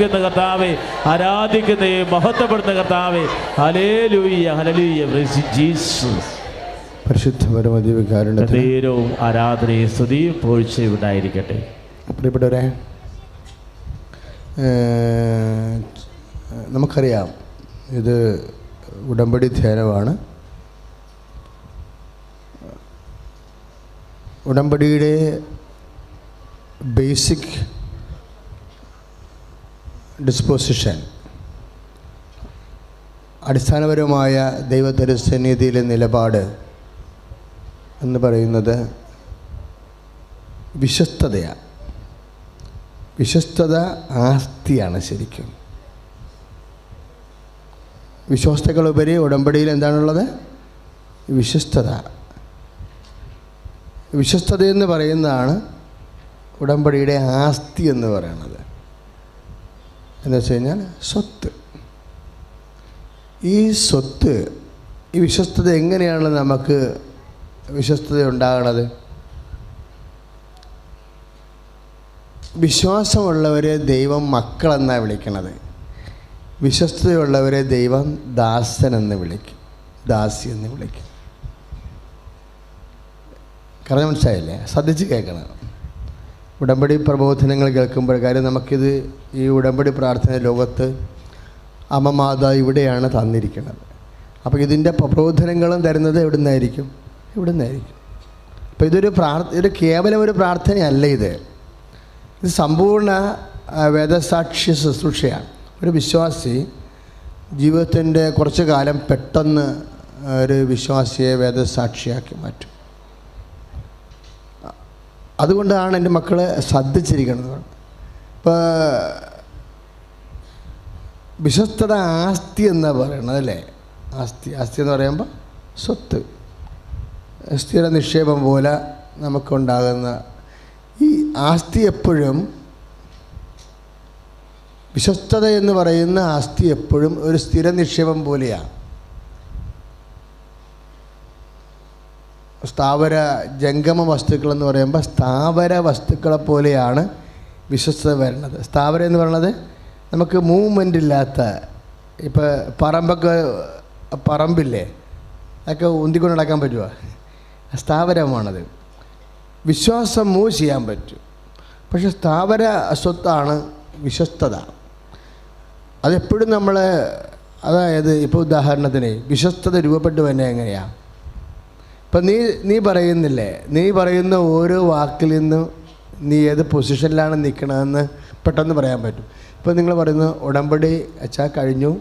സ്തുതിക്കുന്ന കർത്താവേ, ആരാധിക്കുന്ന മഹത്വപ്പെടുന്ന കർത്താവേ. ഹല്ലേലൂയ, ഹല്ലേലൂയ, ജീസസ്. പരിശുദ്ധ പരമദിവ്യകാരുണ്യത്തിന് നേരവും ആരാധനയും സ്തുതിയും പുകഴ്ചയും ഉണ്ടായിരിക്കട്ടെ. പ്രിയപ്പെട്ടവരെ, നമുക്കറിയാം ഇത് ഉടമ്പടി ധ്യാനമാണ്. ഉടമ്പടിയുടെ ബേസിക് ഡിസ്പോസിഷൻ, അടിസ്ഥാനപരമായ ദൈവതിരുസന്നിധിയിലെ നിലപാട് എന്ന് പറയുന്നത് വിശ്വസ്തതയാണ്. വിശ്വസ്തത ആസ്തിയാണ്. ശരിക്കും വിശ്വാസത്തെക്കാളുപരി ഉടമ്പടിയിൽ എന്താണുള്ളത്? വിശ്വസ്തത. വിശ്വസ്തത എന്ന് പറയുന്നതാണ് ഉടമ്പടിയുടെ ആസ്തി എന്ന് പറയുന്നത്. എന്ന് വെച്ച് കഴിഞ്ഞാൽ സ്വത്ത്. ഈ സ്വത്ത്, ഈ വിശ്വസ്തത എങ്ങനെയാണ് നമുക്ക് വിശ്വസ്തത ഉണ്ടാകണത്? വിശ്വാസമുള്ളവരെ ദൈവം മക്കളെന്നാണ് വിളിക്കണത്. വിശ്വസ്തതയുള്ളവരെ ദൈവം ദാസൻ എന്ന് വിളിക്കും, ദാസി എന്ന് വിളിക്കും. കാരണം മനസ്സിലായില്ലേ? ശ്രദ്ധിച്ച് കേൾക്കണം. ഉടമ്പടി പ്രബോധനങ്ങൾ കേൾക്കുമ്പോൾ കാര്യം നമുക്കിത് ഈ ഉടമ്പടി പ്രാർത്ഥന ലോകത്ത് അമ്മമാത ഇവിടെയാണ് തന്നിരിക്കുന്നത്. അപ്പോൾ ഇതിൻ്റെ പ്രബോധനങ്ങളും തരുന്നത് എവിടെ നിന്നായിരിക്കും? ഇവിടെ നിന്നായിരിക്കും. അപ്പോൾ ഇത് കേവലം ഒരു പ്രാർത്ഥനയല്ല. ഇത് സമ്പൂർണ്ണ വേദസാക്ഷ്യ ശുശ്രൂഷയാണ്. ഒരു വിശ്വാസി ജീവിതത്തിൻ്റെ കുറച്ചു കാലം പെട്ടെന്ന് ഒരു വിശ്വാസിയെ വേദസാക്ഷിയാക്കി മാറ്റും. അതുകൊണ്ടാണ് എൻ്റെ മക്കളെ ശ്രദ്ധിച്ചിരിക്കുന്നത്. ഇപ്പോൾ വിശ്വസ്തത ആസ്തി എന്നാണ് പറയണത് അല്ലേ? ആസ്തി എന്ന് പറയുമ്പോൾ സ്വത്ത്, സ്ഥിര നിക്ഷേപം പോലെ നമുക്കുണ്ടാകുന്ന ഈ ആസ്തി എപ്പോഴും, വിശ്വസ്തത എന്ന് പറയുന്ന ആസ്തി എപ്പോഴും ഒരു സ്ഥിര നിക്ഷേപം പോലെയാണ്. സ്ഥാവര ജംഗമ വസ്തുക്കളെന്ന് പറയുമ്പോൾ സ്ഥാവര വസ്തുക്കളെ പോലെയാണ് വിശ്വസ്തത വരുന്നത്. സ്ഥാവരം എന്ന് പറയുന്നത് നമുക്ക് മൂവ്മെൻ്റ് ഇല്ലാത്ത, ഇപ്പോൾ പറമ്പില്ലേ, അതൊക്കെ ഉന്തിക്കൊണ്ട് നടക്കാൻ പറ്റുമോ? സ്ഥാവരമാണത്. വിശ്വാസം മൂവ് ചെയ്യാൻ പറ്റും. പക്ഷെ സ്ഥാവര സ്വത്താണ് വിശ്വസ്തത. അതെപ്പോഴും നമ്മൾ, അതായത് ഇപ്പോൾ ഉദാഹരണത്തിന് വിശ്വസ്തത രൂപപ്പെട്ടു തന്നെ എങ്ങനെയാണ്? ഇപ്പം നീ പറയുന്നില്ലേ, നീ പറയുന്ന ഓരോ വാക്കിൽ നിന്നും നീ ഏത് പൊസിഷനിലാണ് നിൽക്കണമെന്ന് പെട്ടെന്ന് പറയാൻ പറ്റും. ഇപ്പോൾ നിങ്ങൾ പറയുന്ന ഉടമ്പടി അച്ഛാ കഴിഞ്ഞു,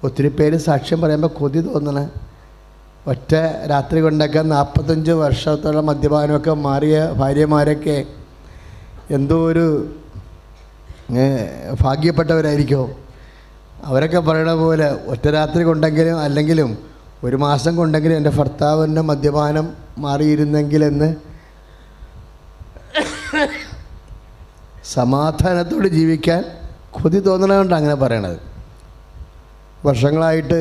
ഒത്തിരി പേര് സാക്ഷ്യം പറയുമ്പോൾ കൊതി തോന്നണ, ഒറ്റ രാത്രി കൊണ്ടൊക്കെ 45 വർഷത്തോളം മദ്യപാനമൊക്കെ മാറിയ ഭാര്യമാരൊക്കെ എന്തോ ഒരു ഭാഗ്യപ്പെട്ടവരായിരിക്കും. അവരൊക്കെ പറയണ പോലെ ഒറ്റ രാത്രി കൊണ്ടെങ്കിലും അല്ലെങ്കിലും 1 മാസം കൊണ്ടെങ്കിലും എൻ്റെ ഭർത്താവിൻ്റെ മദ്യപാനം മാറിയിരുന്നെങ്കിലെന്ന് സമാധാനത്തോടെ ജീവിക്കാൻ കൊതി തോന്നണതുകൊണ്ട് അങ്ങനെ പറയണത്. വർഷങ്ങളായിട്ട്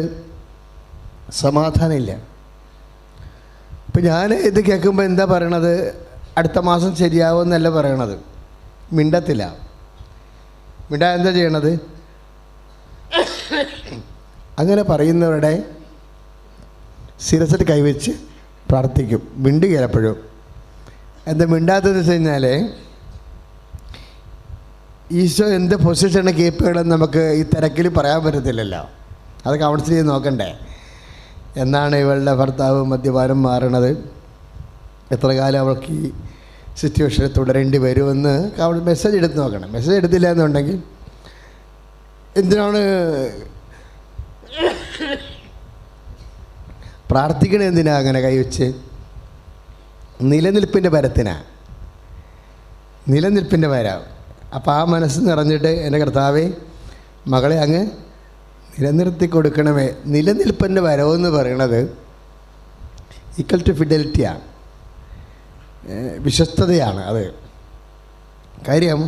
സമാധാനമില്ല. ഇപ്പം ഞാൻ ഇത് കേൾക്കുമ്പോൾ എന്താ പറയണത്? അടുത്ത മാസം ശരിയാവുമെന്നല്ല പറയണത്. മിണ്ടത്തില്ല. എന്താ ചെയ്യണത്? അങ്ങനെ പറയുന്നവരുടെ ശിരസിൽ കൈവച്ച് പ്രാർത്ഥിക്കും. മിണ്ടുകയില്ല എപ്പോഴും. എന്താ മിണ്ടാത്തതെന്ന് വെച്ച് കഴിഞ്ഞാൽ ഈശോ എന്ത് പൊസിഷന് കീപ്പ് ചെയ്യണമെന്ന് നമുക്ക് ഈ തിരക്കിൽ പറയാൻ പറ്റത്തില്ലല്ലോ. അത് കൗൺസിൽ ചെയ്ത് നോക്കണ്ടേ. എന്നാണ് ഇവളുടെ ഭർത്താവ് മദ്യപാനം മാറണത്, എത്ര കാലം അവൾക്ക് ഈ സിറ്റുവേഷനിൽ തുടരേണ്ടി വരുമെന്ന് മെസ്സേജ് എടുത്ത് നോക്കണം. മെസ്സേജ് എടുത്തില്ല എന്നുണ്ടെങ്കിൽ എന്തിനാണ് പ്രാർത്ഥിക്കണേ? എന്തിനാ അങ്ങനെ കൈവച്ച്? നിലനിൽപ്പിൻ്റെ വരം. അപ്പോൾ ആ മനസ്സ് നിറഞ്ഞിട്ട് എൻ്റെ കർത്താവേ മകളെ അങ്ങ് നിലനിർത്തി കൊടുക്കണമേ. നിലനിൽപ്പിൻ്റെ വരവെന്ന് പറയണത് ഈക്വൽ ടു ഫിഡലിറ്റിയാണ്, വിശ്വസ്തതയാണ്. അത് കാര്യം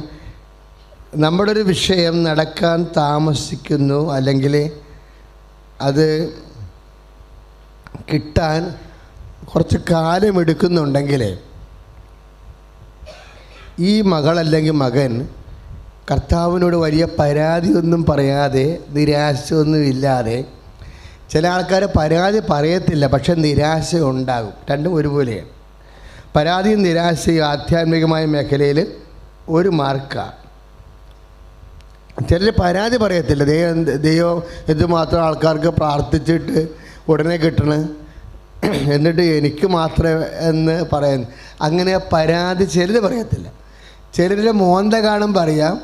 നമ്മുടെ ഒരു വിഷയം നടക്കാൻ താമസിക്കുന്നു, അല്ലെങ്കിൽ അത് കിട്ടാൻ കുറച്ച് കാലമെടുക്കുന്നുണ്ടെങ്കിൽ ഈ മകൾ അല്ലെങ്കിൽ മകൻ കർത്താവിനോട് വലിയ പരാതിയൊന്നും പറയാതെ, നിരാശയൊന്നും ഇല്ലാതെ, ചില ആൾക്കാർ പരാതി പറയത്തില്ല, പക്ഷെ നിരാശ ഉണ്ടാകും. രണ്ടും ഒരുപോലെയാണ്. പരാതിയും നിരാശയും ആധ്യാത്മികമായ മേഖലയിൽ ഒരു മാർക്കാണ്. ചിലർ പരാതി പറയത്തില്ല, ദൈവം എന്തുമാത്രം ആൾക്കാർക്ക് പ്രാർത്ഥിച്ചിട്ട് ഉടനെ കിട്ടണം, എന്നിട്ട് എനിക്ക് മാത്രമേ എന്ന് പറയുന്നു. അങ്ങനെ പരാതി ചിലർ പറയത്തില്ല. ചിലരുടെ മോന്ത കാണും പറയാം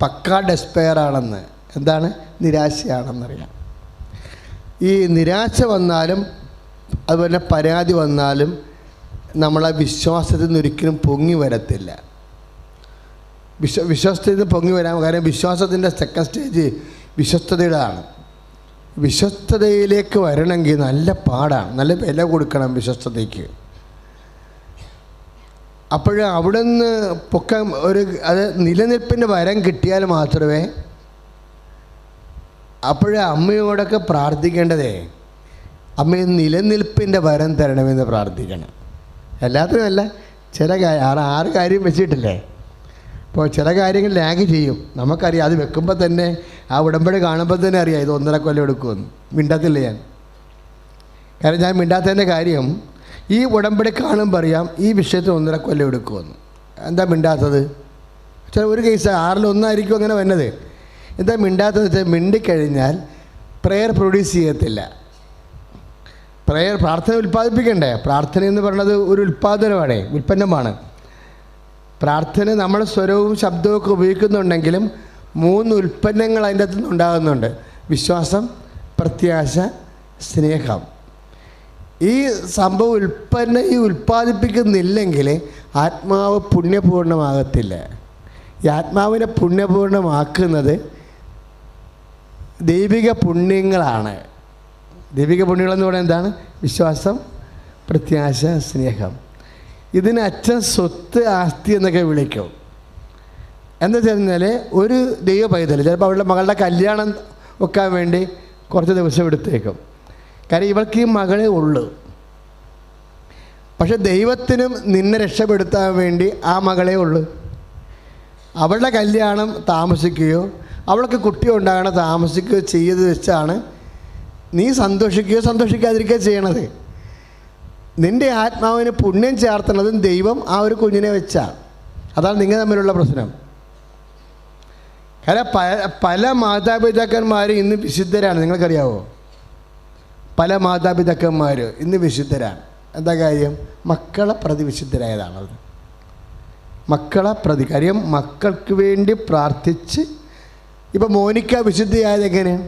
പക്കാ ഡെസ്പെയർ ആണെന്ന്. എന്താണ്? നിരാശയാണെന്നറിയാം. ഈ നിരാശ വന്നാലും അതുപോലെ പരാതി വന്നാലും നമ്മളെ വിശ്വാസത്തിൽ നിന്ന് ഒരിക്കലും പൊങ്ങി വരത്തില്ല. വിശ്വാസത്തിൽ നിന്ന് പൊങ്ങി വരാൻ കാരണം വിശ്വാസത്തിൻ്റെ സെക്കൻഡ് സ്റ്റേജ് വിശ്വസ്തതയുടെയാണ്. വിശ്വസ്തതയിലേക്ക് വരണമെങ്കിൽ നല്ല പാടാണ്, നല്ല വില കൊടുക്കണം വിശ്വസ്തതയ്ക്ക്. അപ്പോൾ അവിടെ നിന്ന് പൊക്കാൻ അത് നിലനിൽപ്പിൻ്റെ വരം കിട്ടിയാൽ മാത്രമേ. അപ്പോഴേ അമ്മയോടൊക്കെ പ്രാർത്ഥിക്കേണ്ടതേ, അമ്മയെ നിലനിൽപ്പിൻ്റെ വരം തരണമെന്ന് പ്രാർത്ഥിക്കണം. എല്ലാത്തിനുമല്ല, ചില 6 കാര്യം വെച്ചിട്ടില്ലേ. അപ്പോൾ ചില കാര്യങ്ങൾ ലാഗ് ചെയ്യും, നമുക്കറിയാം. അത് വെക്കുമ്പോൾ തന്നെ ആ ഉടമ്പടി കാണുമ്പോൾ തന്നെ അറിയാം ഇത് 1.5 കൊല്ലം എടുക്കുമെന്ന്. മിണ്ടാത്തില്ല ഞാൻ. കാരണം ഞാൻ മിണ്ടാത്തതിൻ്റെ കാര്യം, ഈ ഉടമ്പടി കാണുമ്പോൾ അറിയാം ഈ വിഷയത്തിൽ 1.5 കൊല്ലം എടുക്കുമെന്ന്. എന്താ മിണ്ടാത്തത്? ചില ഒരു കേസ് 6ൽ 1 അങ്ങനെ വന്നത്. എന്താ മിണ്ടാത്തത് വെച്ചാൽ, മിണ്ടിക്കഴിഞ്ഞാൽ പ്രെയർ പ്രൊഡ്യൂസ് ചെയ്യത്തില്ല. പ്രാർത്ഥന ഉൽപ്പാദിപ്പിക്കണ്ടേ? പ്രാർത്ഥന എന്ന് പറയുന്നത് ഒരു ഉൽപ്പാദനമാണ്, ഉൽപ്പന്നമാണ്. പ്രാർത്ഥന നമ്മൾ സ്വരവും ശബ്ദവും ഒക്കെ ഉപയോഗിക്കുന്നുണ്ടെങ്കിലും 3 ഉൽപ്പന്നങ്ങൾ അതിൻ്റെ അകത്ത് നിന്ന് ഉണ്ടാകുന്നുണ്ട്: വിശ്വാസം, പ്രത്യാശ, സ്നേഹം. ഈ സംഭവം ഈ ഉൽപ്പാദിപ്പിക്കുന്നില്ലെങ്കിൽ ആത്മാവ് പുണ്യപൂർണ്ണമാകത്തില്ല. ഈ ആത്മാവിനെ പുണ്യപൂർണ്ണമാക്കുന്നത് ദൈവിക പുണ്യങ്ങളാണ്. ദൈവിക പുണ്യങ്ങളെന്ന് പറയുന്നത് എന്താണ്? വിശ്വാസം, പ്രത്യാശ, സ്നേഹം. ഇതിന് അച്ഛൻ സ്വത്ത്, ആസ്തി എന്നൊക്കെ വിളിക്കും. എന്താ വെച്ചാൽ ഒരു ദൈവ പൈതൽ ചിലപ്പോൾ അവളുടെ മകളുടെ കല്യാണം വെക്കാൻ വേണ്ടി കുറച്ച് ദിവസം എടുത്തേക്കും. കാര്യം ഇവൾക്ക് ഈ മകളെ ഉള്ളൂ. പക്ഷെ ദൈവത്തിനും നിന്നെ രക്ഷപ്പെടുത്താൻ വേണ്ടി ആ മകളെ ഉള്ളൂ. അവളുടെ കല്യാണം താമസിക്കുകയോ അവൾക്ക് കുട്ടി ഉണ്ടാകണം താമസിക്കുകയോ ചെയ്ത് വെച്ചാണ് നീ സന്തോഷിക്കുകയോ സന്തോഷിക്കാതിരിക്കുകയോ ചെയ്യണത്. നിൻ്റെ ആത്മാവിന് പുണ്യം ചേർത്തുന്നതും ദൈവം ആ ഒരു കുഞ്ഞിനെ വെച്ചാണ്. അതാണ് നിങ്ങൾ തമ്മിലുള്ള പ്രശ്നം. കാരണം പല മാതാപിതാക്കന്മാരും ഇന്ന് വിശുദ്ധരാണ്. നിങ്ങൾക്കറിയാവോ? പല മാതാപിതാക്കന്മാർ ഇന്ന് വിശുദ്ധരാണ്. എന്താ കാര്യം? മക്കളെ പ്രതി വിശുദ്ധരായതാണത്. മക്കളെ പ്രതി. കാര്യം മക്കൾക്ക് വേണ്ടി പ്രാർത്ഥിച്ച്. ഇപ്പം മോനിക്ക വിശുദ്ധയായത് എങ്ങനെയാണ്?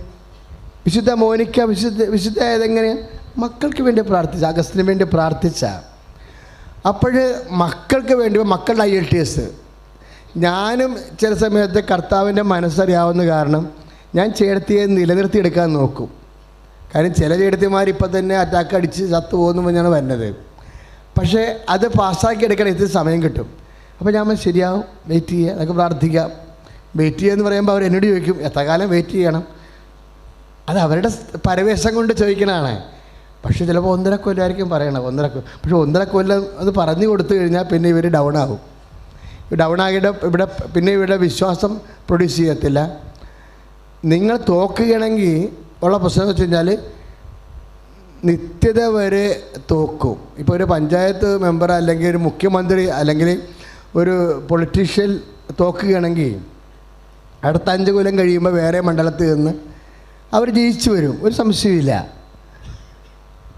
വിശുദ്ധ മോനിക്ക വിശുദ്ധയായത് എങ്ങനെയാണ്? മക്കൾക്ക് വേണ്ടി പ്രാർത്ഥിച്ച, അഗസ്റ്റിന് വേണ്ടി പ്രാർത്ഥിച്ച. അപ്പോൾ മക്കൾക്ക് വേണ്ടി മക്കളുടെ IELTS ഞാനും ചില സമയത്ത് കർത്താവിൻ്റെ മനസ്സറിയാവുന്ന കാരണം ഞാൻ ചേട്ടത്തിയെ നിലനിർത്തിയെടുക്കാൻ നോക്കും. കാര്യം ചില ചേട്ടത്തിമാർ ഇപ്പം തന്നെ അറ്റാക്ക് അടിച്ച് ചത്തു പോകുന്നു പറഞ്ഞാണ് വരുന്നത്. പക്ഷേ അത് പാസ്സാക്കി എടുക്കാൻ ഇത്തിരി സമയം കിട്ടും. അപ്പോൾ ഞാൻ ശരിയാവും, വെയിറ്റ് ചെയ്യുക, അതൊക്കെ പ്രാർത്ഥിക്കാം. വെയിറ്റ് ചെയ്യുക എന്ന് പറയുമ്പോൾ അവർ എന്നോട് ചോദിക്കും എത്ര കാലം വെയിറ്റ് ചെയ്യണം. അത് അവരുടെ പരവേശം കൊണ്ട് ചോദിക്കണതാണ്. പക്ഷേ ചിലപ്പോൾ 1.5 കൊല്ലമായിരിക്കും പറയണം. 1.5 പക്ഷേ 1.5 കൊല്ലം അത് പറഞ്ഞു കൊടുത്തു കഴിഞ്ഞാൽ പിന്നെ ഇവർ ഡൗൺ ആകും. ഡൗൺ ആകിയിട്ട് പിന്നെ ഇവിടെ വിശ്വാസം പ്രൊഡ്യൂസ് ചെയ്യത്തില്ല. നിങ്ങൾ തോക്കുകയാണെങ്കിൽ ഉള്ള പ്രശ്നം എന്ന് വെച്ച് കഴിഞ്ഞാൽ നിത്യത വരെ തോക്കും. ഇപ്പോൾ ഒരു പഞ്ചായത്ത് മെമ്പർ അല്ലെങ്കിൽ ഒരു മുഖ്യമന്ത്രി അല്ലെങ്കിൽ ഒരു പൊളിറ്റീഷ്യൻ തോക്കുകയാണെങ്കിൽ അടുത്ത 5 കൊല്ലം കഴിയുമ്പോൾ വേറെ മണ്ഡലത്തിൽ നിന്ന് അവർ ജയിച്ചു വരും, ഒരു സംശയമില്ല.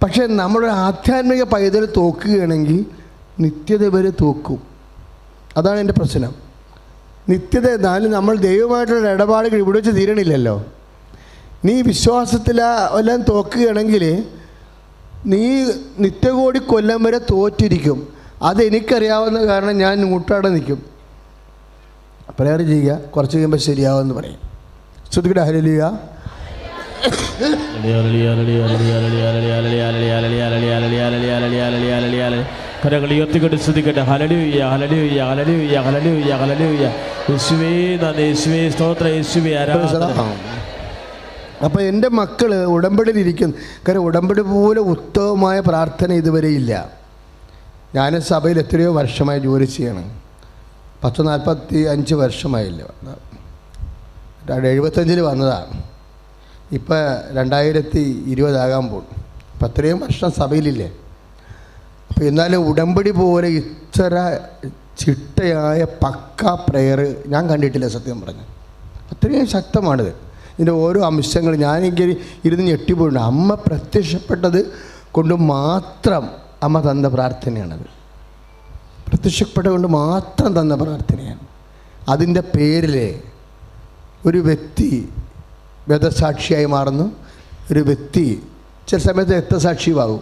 പക്ഷേ നമ്മളൊരു ആധ്യാത്മിക പൈതൽ തോക്കുകയാണെങ്കിൽ നിത്യത വരെ തോക്കും. അതാണ് എൻ്റെ പ്രശ്നം. നിത്യത എന്നാലും നമ്മൾ ദൈവമായിട്ടുള്ള ഇടപാടുകൾ ഇവിടെ വെച്ച് തീരണില്ലല്ലോ. നീ വിശ്വാസത്തിൽ എല്ലാം തോക്കുകയാണെങ്കിൽ നീ നിത്യകോടി കൊല്ലം വരെ തോറ്റിരിക്കും. അതെനിക്കറിയാവുന്ന കാരണം ഞാൻ നൂറ്റാടെ നിൽക്കും. പ്രയർ ചെയ്യുക, കുറച്ച് കഴിയുമ്പോൾ ശരിയാവുമെന്ന് പറയും. ശ്രുതിയുടെ ഹല്ലേലൂയ. കരങ്ങൾ ഉയർത്തിക്കൊണ്ട് ശ്രദ്ധിക്കട്ടെ. ഹല്ലേലൂയ, ഹല്ലേലൂയ, ഹല്ലേലൂയ, ഹല്ലേലൂയ, ഹല്ലേലൂയ. യേശുവേ നന്ദി, യേശുവേ സ്തോത്രം, യേശുവേ ആരാധന. അപ്പോൾ എൻ്റെ മക്കൾ ഉടമ്പടിയിലിരിക്കുന്നു. കാരണം ഉടമ്പടി പോലെ ഉത്തമമായ പ്രാർത്ഥന ഇതുവരെ ഇല്ല. ഞാൻ സഭയിൽ എത്രയോ വർഷമായി ജോലി ചെയ്യണം. 45 വർഷമായില്ല. 75 വന്നതാണ്. ഇപ്പം 2020 പോകും. അപ്പം അത്രയും വർഷം സഭയിലില്ലേ. അപ്പോൾ എന്നാലും ഉടമ്പടി പോലെ ഇത്ര ചിട്ടയായ പക്ക പ്രെയർ ഞാൻ കണ്ടിട്ടില്ല സത്യം പറഞ്ഞു. അത്രയും ശക്തമാണിത്. ഇതിൻ്റെ ഓരോ അംശങ്ങൾ ഞാനെങ്കിൽ ഇരുന്ന് ഞെട്ടിപ്പോയിട്ടുണ്ട്. അമ്മ പ്രത്യക്ഷപ്പെട്ടത് കൊണ്ട് മാത്രം അമ്മ തന്ന പ്രാർത്ഥനയാണത്. പ്രത്യക്ഷപ്പെട്ട കൊണ്ട് മാത്രം തന്ന പ്രാർത്ഥനയാണ്. അതിൻ്റെ പേരിൽ ഒരു വ്യക്തി വേദസാക്ഷിയായി മാറുന്നു. ഒരു വ്യക്തി ചില സമയത്ത് രക്തസാക്ഷിയാകും.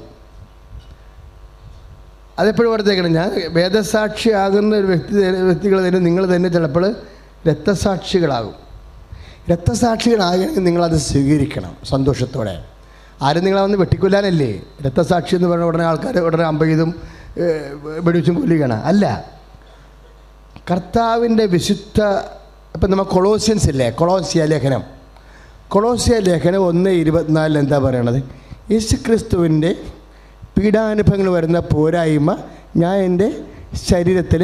അതെപ്പോഴും ഓർത്തേക്കണം. ഞാൻ വേദസാക്ഷിയാകുന്ന ഒരു വ്യക്തികൾ തന്നെ നിങ്ങൾ തന്നെ ചിലപ്പോൾ രക്തസാക്ഷികളാകും. രക്തസാക്ഷികളാകണമെങ്കിൽ നിങ്ങളത് സ്വീകരിക്കണം സന്തോഷത്തോടെ. ആരും നിങ്ങളെ വന്ന് വെട്ടിക്കൊല്ലാനല്ലേ രക്തസാക്ഷി എന്ന് പറഞ്ഞ ഉടനെ ആൾക്കാർ ഉടനെ അമ്പെയ്തും വെടിവെച്ചും കൊല്ലുകയാണ്. അല്ല, കർത്താവിൻ്റെ വിശുദ്ധ ഇപ്പം നമ്മൾ കൊളോസ്യൻസ് ഇല്ലേ, കൊളോസ്യ ലേഖനം 1:24 എന്താ പറയണത്? യേശുക്രിസ്തുവിൻ്റെ പീഡാനുഭവങ്ങൾ വരുന്ന പോരായ്മ ഞാൻ എൻ്റെ ശരീരത്തിൽ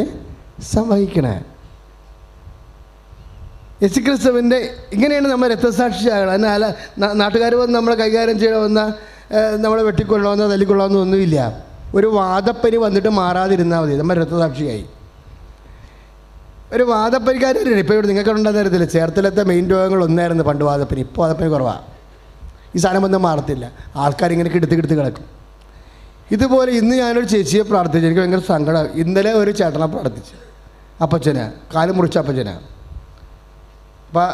സംവഹിക്കണേ. യേശുക്രിസ്തുവിൻ്റെ ഇങ്ങനെയാണ് നമ്മൾ രക്തസാക്ഷിയാകണം. എന്നാൽ നാട്ടുകാർ വന്ന് നമ്മളെ കൈകാര്യം ചെയ്യണമെന്ന നമ്മളെ വെട്ടിക്കൊള്ളണമെന്നോ തല്ലിക്കൊള്ളണമെന്നോ ഒന്നുമില്ല. ഒരു വാദപ്പനി വന്നിട്ട് മാറാതിരുന്നാൽ മതി, നമ്മൾ രക്തസാക്ഷിയായി. ഒരു വാദപ്പനിക്കാരില്ല. ഇപ്പോൾ ഇവിടെ നിങ്ങൾക്ക് ഉണ്ടാകുന്ന തരത്തില്ല. ചേർത്തലത്തെ മെയിൻ രോഗങ്ങളൊന്നായിരുന്നു പണ്ട് വാദപ്പനി. ഇപ്പോൾ വാദപ്പനി കുറവാണ്. ഈ സാധനം വന്ന് മാറത്തില്ല. ആൾക്കാരിങ്ങനെ കിടത്തി കിടക്കും. ഇതുപോലെ ഇന്ന് ഞാനൊരു ചേച്ചിയെ പ്രാർത്ഥിച്ചു. എനിക്ക് ഭയങ്കര സങ്കടം. ഇന്നലെ ഒരു ചേട്ടനെ പ്രാർത്ഥിച്ചു, അപ്പച്ചനെ, കാല് മുറിച്ച അപ്പച്ചനെ. അപ്പം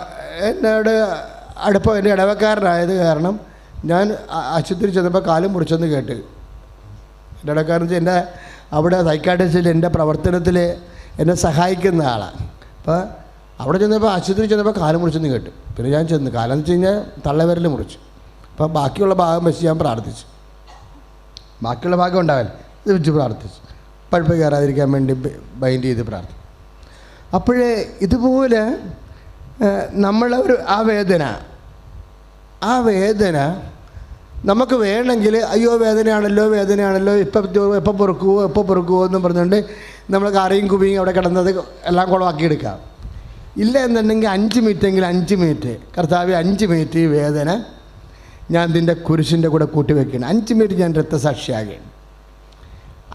എന്നോട് അടുപ്പം എൻ്റെ ഇടവക്കാരനായത് കാരണം ഞാൻ ആശുപത്രി ചെന്നപ്പോൾ കാലും മുറിച്ചെന്ന് കേട്ട്. എൻ്റെ ഇടവക്കാരൻ വെച്ചാൽ എൻ്റെ അവിടെ സൈക്കാട്രിസ്റ്റിൽ എൻ്റെ പ്രവർത്തനത്തിൽ എന്നെ സഹായിക്കുന്ന ആളാണ്. അപ്പോൾ അവിടെ ചെന്നപ്പോൾ ആശുപത്രി ചെന്നപ്പോൾ കാലം മുറിച്ചെന്ന് കേട്ടു. പിന്നെ ഞാൻ ചെന്ന് കാലം വെച്ച് കഴിഞ്ഞാൽ തള്ളവിരൽ മുറിച്ചു. അപ്പോൾ ബാക്കിയുള്ള ഭാഗം വെച്ച് ഞാൻ പ്രാർത്ഥിച്ചു. ബാക്കിയുള്ള ഭാഗം ഉണ്ടാവൽ ഇത് വെച്ച് പ്രാർത്ഥിച്ചു. പഴുപ്പ് കയറാതിരിക്കാൻ വേണ്ടി ബൈൻഡ് ചെയ്ത് പ്രാർത്ഥിച്ചു. അപ്പോഴേ ഇതുപോലെ നമ്മളൊരു ആ വേദന നമുക്ക് വേണമെങ്കിൽ അയ്യോ വേദനയാണല്ലോ എപ്പോൾ പൊറുക്കുമോ എന്നും പറഞ്ഞുകൊണ്ട് നമ്മൾ കറിയും കുവിയും അവിടെ കിടന്നത് എല്ലാം കുളമാക്കിയെടുക്കാം. ഇല്ല എന്നുണ്ടെങ്കിൽ 5 മിനിറ്റെങ്കിൽ 5 മിനിറ്റ് കർത്താവ് 5 മിനിറ്റ് ഈ വേദന ഞാൻ ഇതിൻ്റെ കുരിശിൻ്റെ കൂടെ കൂട്ടി വയ്ക്കണം. 5 മിനിറ്റ് ഞാൻ രക്തസാക്ഷിയാകുകയാണ്.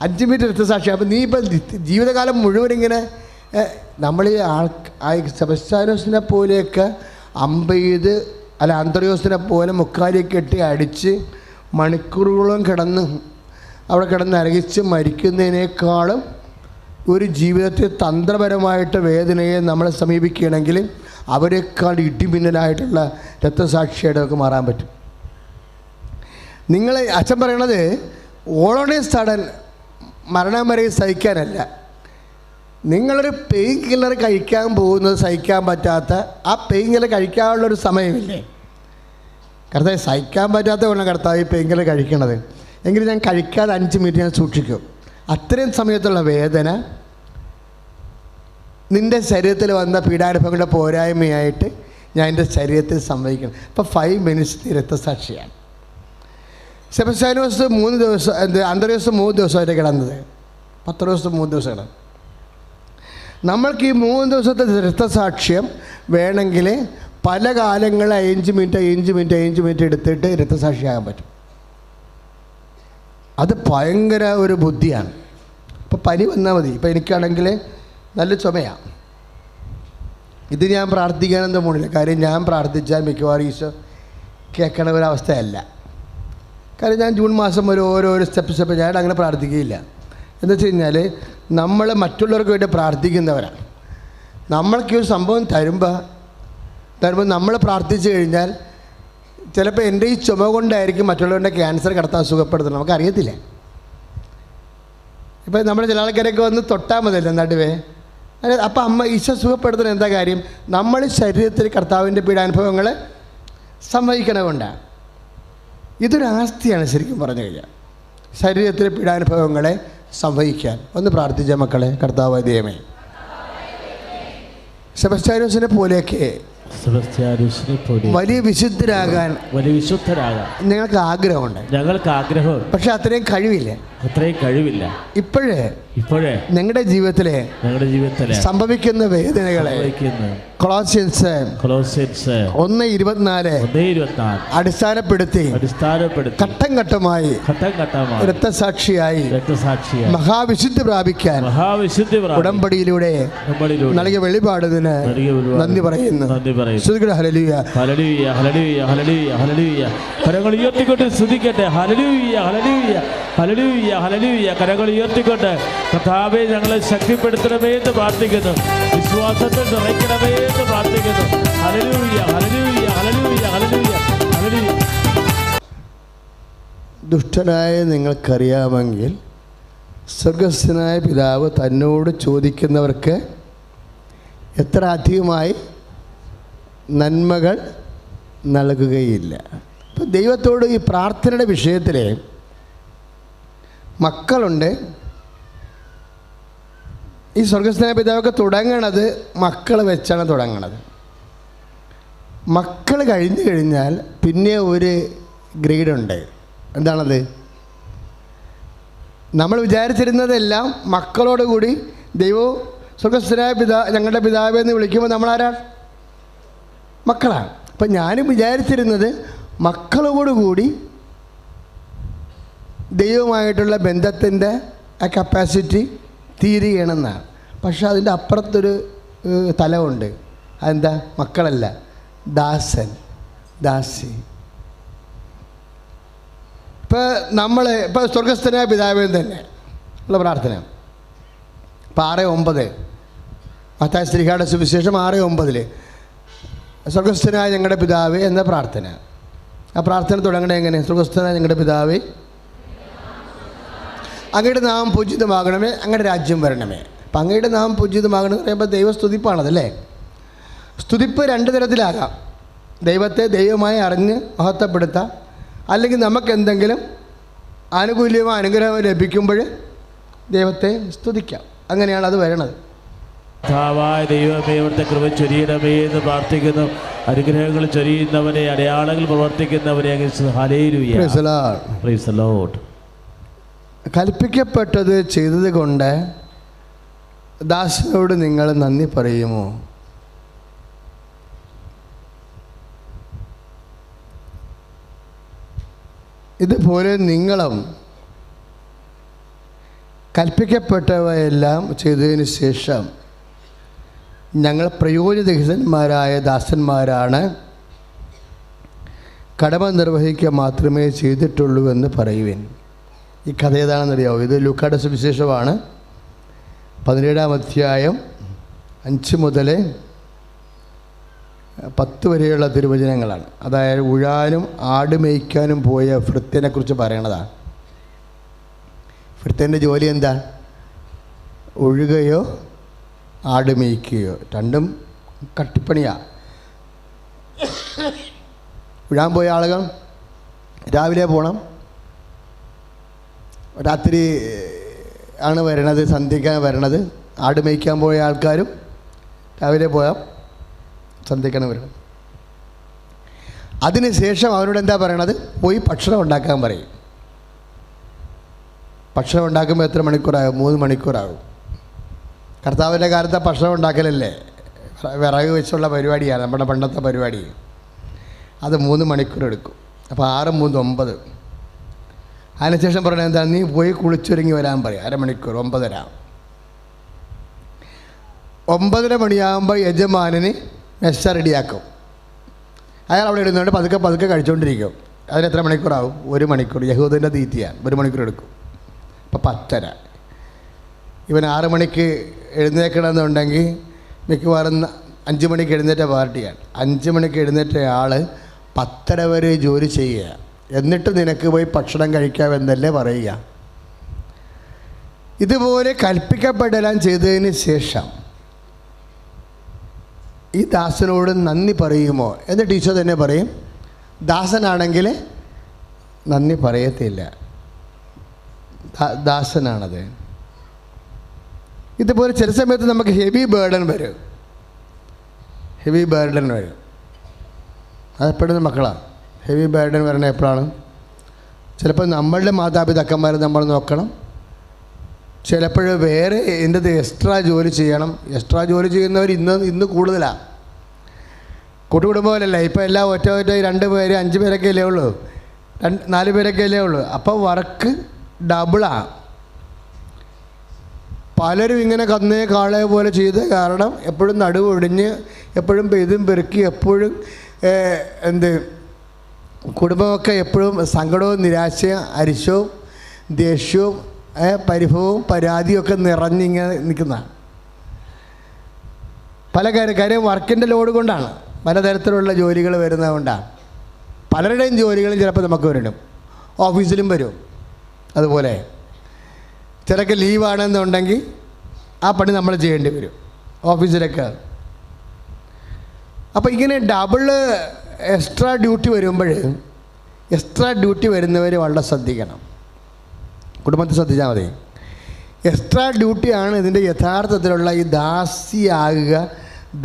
5 മിനിറ്റ് രക്തസാക്ഷി. അപ്പം നീ ഇപ്പം ജീവിതകാലം മുഴുവൻ ഇങ്ങനെ നമ്മൾ ഈ സെബസ്ത്യാനോസിനെ പോലെയൊക്കെ അമ്പെയ്ത് അല്ല അന്ത്രയോസിനെ പോലെ മുക്കാലി കെട്ടി അടിച്ച് മണിക്കൂറുകളോളം അവിടെ കിടന്ന് അരകിച്ച് മരിക്കുന്നതിനേക്കാളും ഒരു ജീവിതത്തിൽ തന്ത്രപരമായിട്ട് വേദനയെ നമ്മളെ സമീപിക്കുകയാണെങ്കിൽ അവരെക്കാൾ ഇടിമിന്നലായിട്ടുള്ള രക്തസാക്ഷിയായിട്ട് നമുക്ക് മാറാൻ പറ്റും. നിങ്ങൾ അച്ഛൻ പറയണത് ഓളോണേ സഡൻ മരണം വരെ സഹിക്കാനല്ല. നിങ്ങളൊരു പെയിൻ കില്ലർ കഴിക്കാൻ പോകുന്നത് സഹിക്കാൻ പറ്റാത്ത ആ പെയിൻ കില്ലർ കഴിക്കാനുള്ളൊരു സമയമില്ലേ? കർത്താവ് സഹിക്കാൻ പറ്റാത്ത കൊണ്ടാണ് കർത്താവ് ഈ പെയിൻ കില്ലർ കഴിക്കണത്. എങ്കിലും ഞാൻ കഴിക്കാതെ 5 മിനിറ്റ് ഞാൻ സൂക്ഷിക്കും. അത്രയും സമയത്തുള്ള വേദന നിൻ്റെ ശരീരത്തിൽ വന്ന പീഡാനുഭവങ്ങളുടെ പോരായ്മയായിട്ട് ഞാൻ എൻ്റെ ശരീരത്തിൽ സംഭവിക്കണം. അപ്പോൾ 5 മിനിറ്റ്സ് രക്തസാക്ഷിയാണ്. സെബസ്ത്യാനോസ് 3 ദിവസം അന്ത്രയോസ് 3 ദിവസമായിട്ട് കിടന്നത്. പത്രോസ് 3 ദിവസം കിടന്നു. നമ്മൾക്ക് ഈ 3 ദിവസത്തെ രക്തസാക്ഷ്യം വേണമെങ്കിൽ പല കാലങ്ങളിൽ 5 മിനിറ്റ് എടുത്തിട്ട് രക്തസാക്ഷിയാകാൻ പറ്റും. അത് ഭയങ്കര ഒരു ബുദ്ധിയാണ്. ഇപ്പോൾ പനി വന്നാൽ മതി. ഇപ്പോൾ എനിക്കാണെങ്കിൽ നല്ല ചുമയാണ്. ഇത് ഞാൻ പ്രാർത്ഥിക്കാനൊന്നും പോണില്ല. കാര്യം ഞാൻ പ്രാർത്ഥിച്ചാൽ മിക്കവാറും ഈശോ കേൾക്കണ ഒരവസ്ഥയല്ല. കാര്യം ഞാൻ ജൂൺ മാസം ഓരോരോ സ്റ്റെപ്പ് ഞാൻ അങ്ങനെ പ്രാർത്ഥിക്കുകയില്ല. എന്ന് വെച്ച് കഴിഞ്ഞാൽ നമ്മൾ മറ്റുള്ളവർക്ക് വേണ്ടി പ്രാർത്ഥിക്കുന്നവരാണ്. നമ്മൾക്ക് ഒരു സംഭവം തരുമ്പോൾ നമ്മൾ പ്രാർത്ഥിച്ചു കഴിഞ്ഞാൽ ചിലപ്പോൾ എൻ്റെ ഈ ചുമ കൊണ്ടായിരിക്കും മറ്റുള്ളവരുടെ ക്യാൻസർ കടത്താൻ സുഖപ്പെടുത്തുന്നത്. നമുക്കറിയത്തില്ല. ഇപ്പം നമ്മൾ ചില ആൾക്കാരൊക്കെ വന്ന് തൊട്ടാൽ മതിയല്ലോ നടുവേ. അപ്പം അമ്മ ഈശോ സുഖപ്പെടുത്തുന്നത് എന്താ കാര്യം? നമ്മൾ ശരീരത്തിൽ കർത്താവിൻ്റെ പീഡാനുഭവങ്ങൾ സംവഹിക്കണ കൊണ്ടാണ്. ഇതൊരു ആസ്തിയാണ് ശരിക്കും പറഞ്ഞു കഴിഞ്ഞാൽ, ശരീരത്തിലെ പീഡാനുഭവങ്ങളെ സംവഹിക്കാൻ. ഒന്ന് പ്രാർത്ഥിച്ച മക്കളെ. കർത്താവായ ദൈവമേ, സെബസ്ത്യാനോസിനെ പോലെയൊക്കെ വലിയ വിശുദ്ധരാകാൻ ഞങ്ങൾക്ക് ആഗ്രഹമുണ്ട്. പക്ഷെ അത്രയും കഴിവില്ല. ഇപ്പോഴേ ഞങ്ങളുടെ ജീവിതത്തിലെ സംഭവിക്കുന്ന വേദനകളെ കൊളോസ്യൻസ് 1:24 അടിസ്ഥാനപ്പെടുത്തി ഘട്ടം ഘട്ടമായി രക്തസാക്ഷിയായി മഹാവിശുദ്ധി പ്രാപിക്കാൻ ഉടമ്പടിയിലൂടെ നൽകിയ വെളിപാടിന് നന്ദി പറയുന്നു. ഹല്ലേലൂയ, ഹല്ലേലൂയ, ഹല്ലേലൂയ, ഹല്ലേലൂയ, ഹല്ലേലൂയ. കരങ്ങൾ ഉയർത്തിക്കൊണ്ട് സ്തുതിക്കട്ടെ. ഹല്ലേലൂയ, ഹല്ലേലൂയ, ഹല്ലേലൂയ, ഹല്ലേലൂയ. കരങ്ങൾ ഉയർത്തിക്കൊണ്ട് കർത്താവേ ഞങ്ങളെ ശക്തിപ്പെടുത്തണമേ എന്ന് പ്രാർത്ഥിക്കുന്നു. വിശ്വാസത്തിൽ നിറയ്ക്കണമേ എന്ന് പ്രാർത്ഥിക്കുന്നു. ഹല്ലേലൂയ, ഹല്ലേലൂയ, ഹല്ലേലൂയ, ഹല്ലേലൂയ, ഹല്ലേലൂയ. ദുഷ്ടനായ നിങ്ങൾക്കറിയാമെങ്കിൽ സ്വർഗസ്ഥനായ പിതാവ് തന്നോട് ചോദിക്കുന്നവർക്ക് എത്ര അധികമായി നന്മകൾ നൽകുകയില്ല. അപ്പോൾ ദൈവത്തോട് ഈ പ്രാർത്ഥനയുടെ വിഷയത്തിൽ മക്കളുണ്ട്. ഈ സ്വർഗസ്ഥനായ പിതാവൊക്കെ തുടങ്ങണത് മക്കൾ വെച്ചാണ് തുടങ്ങണത്. മക്കൾ കഴിഞ്ഞു കഴിഞ്ഞാൽ പിന്നെ ഒരു ഗ്രേഡുണ്ട്. എന്താണത്? നമ്മൾ വിചാരിച്ചിരുന്നതെല്ലാം മക്കളോടുകൂടി ദൈവവും സ്വർഗസ്ഥനായ ഞങ്ങളുടെ പിതാവേ എന്ന് വിളിക്കുമ്പോൾ നമ്മളാരാണ്? മക്കളാണ്. അപ്പം ഞാനും വിചാരിച്ചിരുന്നത് മക്കളോടുകൂടി ദൈവമായിട്ടുള്ള ബന്ധത്തിൻ്റെ ആ കപ്പാസിറ്റി തീരുകയാണെന്നാണ്. പക്ഷെ അതിൻ്റെ അപ്പുറത്തൊരു തലമുണ്ട്. അതെന്താ? മക്കളല്ല, ദാസൻ, ദാസി. ഇപ്പോൾ സ്വർഗസ്ഥനായ പിതാവേൻ തന്നെ ഉള്ള പ്രാർത്ഥന. ഇപ്പോൾ 6:9 മത്തായി ശ്രീഹായുടെ സുവിശേഷം 6:9 സ്വർഗസ്ഥനായ ഞങ്ങളുടെ പിതാവേ എന്ന പ്രാർത്ഥന. ആ പ്രാർത്ഥന തുടങ്ങണേ എങ്ങനെ? സ്വർഗസ്ഥനായ ഞങ്ങളുടെ പിതാവേ, അങ്ങയുടെ നാമം പൂജിതമാകണമേ, അങ്ങയുടെ രാജ്യം വരണമേ. അപ്പം അങ്ങയുടെ നാമം പൂജിതമാകണമെന്ന് പറയുമ്പോൾ ദൈവസ്തുതിപ്പാണതല്ലേ. സ്തുതിപ്പ് 2 തരത്തിലാകാം. ദൈവത്തെ ദൈവമായി അറിഞ്ഞ് മഹത്വപ്പെടുത്താം, അല്ലെങ്കിൽ നമുക്കെന്തെങ്കിലും ആനുകൂല്യമോ അനുഗ്രഹമോ ലഭിക്കുമ്പോൾ ദൈവത്തെ സ്തുതിക്കാം. അങ്ങനെയാണ് അത് വരണത്. ദൈവമേ അവിടുത്തെ കൃപ ചൊരിയണമേ എന്ന് പ്രാർത്ഥിക്കുന്നു. അനുഗ്രഹങ്ങൾ ചൊരിയുന്നവനെ, അടയാളങ്ങൾ പ്രവർത്തിക്കുന്നവനെ ഹല്ലേലൂയ, പ്രൈസ് ദി ലോർഡ്. കൽപ്പിക്കപ്പെട്ടത് ചെയ്തത് കൊണ്ട് ദാസനോട് നിങ്ങൾ നന്ദി പറയുമോ? ഇതുപോലെ നിങ്ങളും കൽപ്പിക്കപ്പെട്ടവയെല്ലാം ചെയ്തതിന് ശേഷം ഞങ്ങൾ പ്രയോജനരഹിതന്മാരായ ദാസന്മാരാണ്, കടമ നിർവഹിക്കുക മാത്രമേ ചെയ്തിട്ടുള്ളൂ എന്ന് പറയുവിൻ. ഈ കഥ ഏതാണെന്നറിയാമോ? ഇത് ലൂക്കായുടെ സുവിശേഷമാണ്. 17-ാം അധ്യായം 5 മുതൽ 10 വരെയുള്ള തിരുവചനങ്ങളാണ്. അതായത് ഉഴാനും ആട് മേയ്ക്കാനും പോയ ഭൃത്യനെക്കുറിച്ച് പറയണതാണ്. ഭൃത്യൻ്റെ ജോലി എന്താ? ഒഴുകയോ ആട് മേയ്ക്കുകയോ, രണ്ടും കട്ടിപ്പണിയാണ്. ഉഴാൻ പോയ ആളുകൾ രാവിലെ പോകണം, രാത്രി ആണ് വരണത്, സന്ധ്യയ്ക്കാണ് വരണത്. ആട് മേയ്ക്കാൻ പോയ ആൾക്കാരും രാവിലെ പോയാൽ സന്ധ്യയ്ക്കാണ് വരണം. അതിനുശേഷം അവരോട് എന്താ പറയണത്? പോയി ഭക്ഷണം ഉണ്ടാക്കാൻ പറയും. ഭക്ഷണം ഉണ്ടാക്കുമ്പോൾ എത്ര മണിക്കൂറാകും? 3 മണിക്കൂറാകും. കർത്താവിൻ്റെ കാലത്തെ ഭക്ഷണം ഉണ്ടാക്കലല്ലേ, വിറക് വെച്ചുള്ള പരിപാടിയാണ് നമ്മുടെ പണ്ടത്തെ പരിപാടി. അത് 3 മണിക്കൂർ എടുക്കും. അപ്പോൾ 6 × 3 = 9. അതിനുശേഷം പറഞ്ഞാൽ എന്താ? നീ പോയി കുളിച്ചൊരുങ്ങി വരാൻ പറയും. 1/2 മണിക്കൂർ, 9:30. 9:30 മണിയാകുമ്പോൾ യജമാനന് മെസ്സ റെഡിയാക്കും. അയാൾ അവിടെ ഇടുന്നുണ്ട്, പതുക്കെ പതുക്കെ കഴിച്ചുകൊണ്ടിരിക്കും. അതിനെത്ര മണിക്കൂറാവും? 1 മണിക്കൂർ. യഹൂദൻ്റെ തീറ്റിയാണ്, 1 മണിക്കൂർ എടുക്കും. അപ്പോൾ 10:30. ഇവൻ 6 മണിക്ക് എഴുന്നേക്കണമെന്നുണ്ടെങ്കിൽ മിക്കവാറും 5 മണിക്ക് എഴുന്നേറ്റ പാർട്ടിയാണ്. 5 മണിക്ക് എഴുന്നേറ്റ ആൾ 10:30 വരെ ജോലി ചെയ്യുക. എന്നിട്ട് നിനക്ക് പോയി ഭക്ഷണം കഴിക്കാമെന്നല്ലേ പറയുക. ഇതുപോലെ കൽപ്പിക്കപ്പെടെല്ലാം ചെയ്തതിന് ശേഷം ഈ ദാസനോട് നന്ദി പറയുമോ എന്ന് ടീച്ചർ തന്നെ പറയും. ദാസനാണെങ്കിൽ നന്ദി പറയത്തില്ല. ദാസനാണത്. ഇതുപോലെ ചില സമയത്ത് നമുക്ക് ഹെവി ബേർഡൻ വരും. അതെപ്പോഴും മക്കളാണ്. ഹെവി ബേർഡൻ വരണത് എപ്പോഴാണ്? ചിലപ്പോൾ നമ്മളുടെ മാതാപിതാക്കന്മാരെ നമ്മൾ നോക്കണം, ചിലപ്പോൾ വേറെ എൻ്റെ എക്സ്ട്രാ ജോലി ചെയ്യണം. എക്സ്ട്രാ ജോലി ചെയ്യുന്നവർ ഇന്ന് കൂടുതലാണ്. കൂട്ടുകുടുംബമല്ലല്ല. ഇപ്പോൾ എല്ലാം ഒറ്റ 2 പേര് 5 പേരൊക്കെ അല്ലേ ഉള്ളൂ, 4 പേരൊക്കെ അല്ലേ ഉള്ളൂ. അപ്പോൾ വർക്ക് ഡബിളാണ്. പലരും ഇങ്ങനെ കന്നേ കാളയെ പോലെ ചെയ്ത് കാരണം എപ്പോഴും നടുവ് ഒടിഞ്ഞ്, എപ്പോഴും പെയ്തും പെറുക്കി, എപ്പോഴും കുടുംബമൊക്കെ എപ്പോഴും സങ്കടവും നിരാശയും അരിശവും ദേഷ്യവും പരിഭവവും പരാതിയും ഒക്കെ നിറഞ്ഞിങ്ങനെ നിൽക്കുന്നതാണ്. പല കാര്യം വർക്കിൻ്റെ ലോഡ് കൊണ്ടാണ്, പലതരത്തിലുള്ള ജോലികൾ വരുന്നതുകൊണ്ടാണ്. പലരുടെയും ജോലികളും ചിലപ്പോൾ നമുക്ക് വരണം, ഓഫീസിലും വരും. അതുപോലെ ചിലക്ക് ലീവാണെന്നുണ്ടെങ്കിൽ ആ പണി നമ്മൾ ചെയ്യേണ്ടി വരും ഓഫീസിലൊക്കെ. അപ്പോൾ ഇങ്ങനെ എക്സ്ട്രാ ഡ്യൂട്ടി വരുന്നവർ വളരെ ശ്രദ്ധിക്കണം. കുടുംബത്തിൽ ശ്രദ്ധിച്ചാൽ മതി. എക്സ്ട്രാ ഡ്യൂട്ടിയാണ് ഇതിൻ്റെ യഥാർത്ഥത്തിലുള്ള ഈ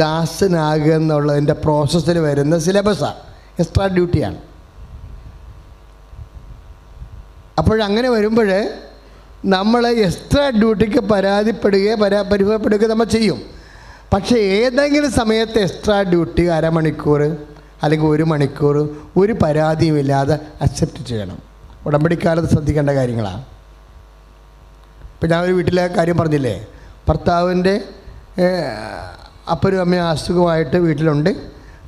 ദാസനാകുക എന്നുള്ളതിൻ്റെ പ്രോസസ്സിൽ വരുന്ന സിലബസാണ്. എക്സ്ട്രാ ഡ്യൂട്ടിയാണ്. അപ്പോഴങ്ങനെ വരുമ്പോൾ നമ്മൾ എക്സ്ട്രാ ഡ്യൂട്ടിക്ക് പരിഭവപ്പെടുകയോ നമ്മൾ ചെയ്യും. പക്ഷേ ഏതെങ്കിലും സമയത്ത് എക്സ്ട്രാ ഡ്യൂട്ടി അരമണിക്കൂർ അല്ലെങ്കിൽ 1 മണിക്കൂർ ഒരു പരാതിയുമില്ലാതെ അക്സെപ്റ്റ് ചെയ്യണം. ഉടമ്പടിക്കാലത്ത് ശ്രദ്ധിക്കേണ്ട കാര്യങ്ങളാണ്. ഇപ്പം ഞാൻ ഒരു വീട്ടിലെ കാര്യം പറഞ്ഞില്ലേ, ഭർത്താവിൻ്റെ അപ്പനും അമ്മയും അസുഖമായിട്ട് വീട്ടിലുണ്ട്.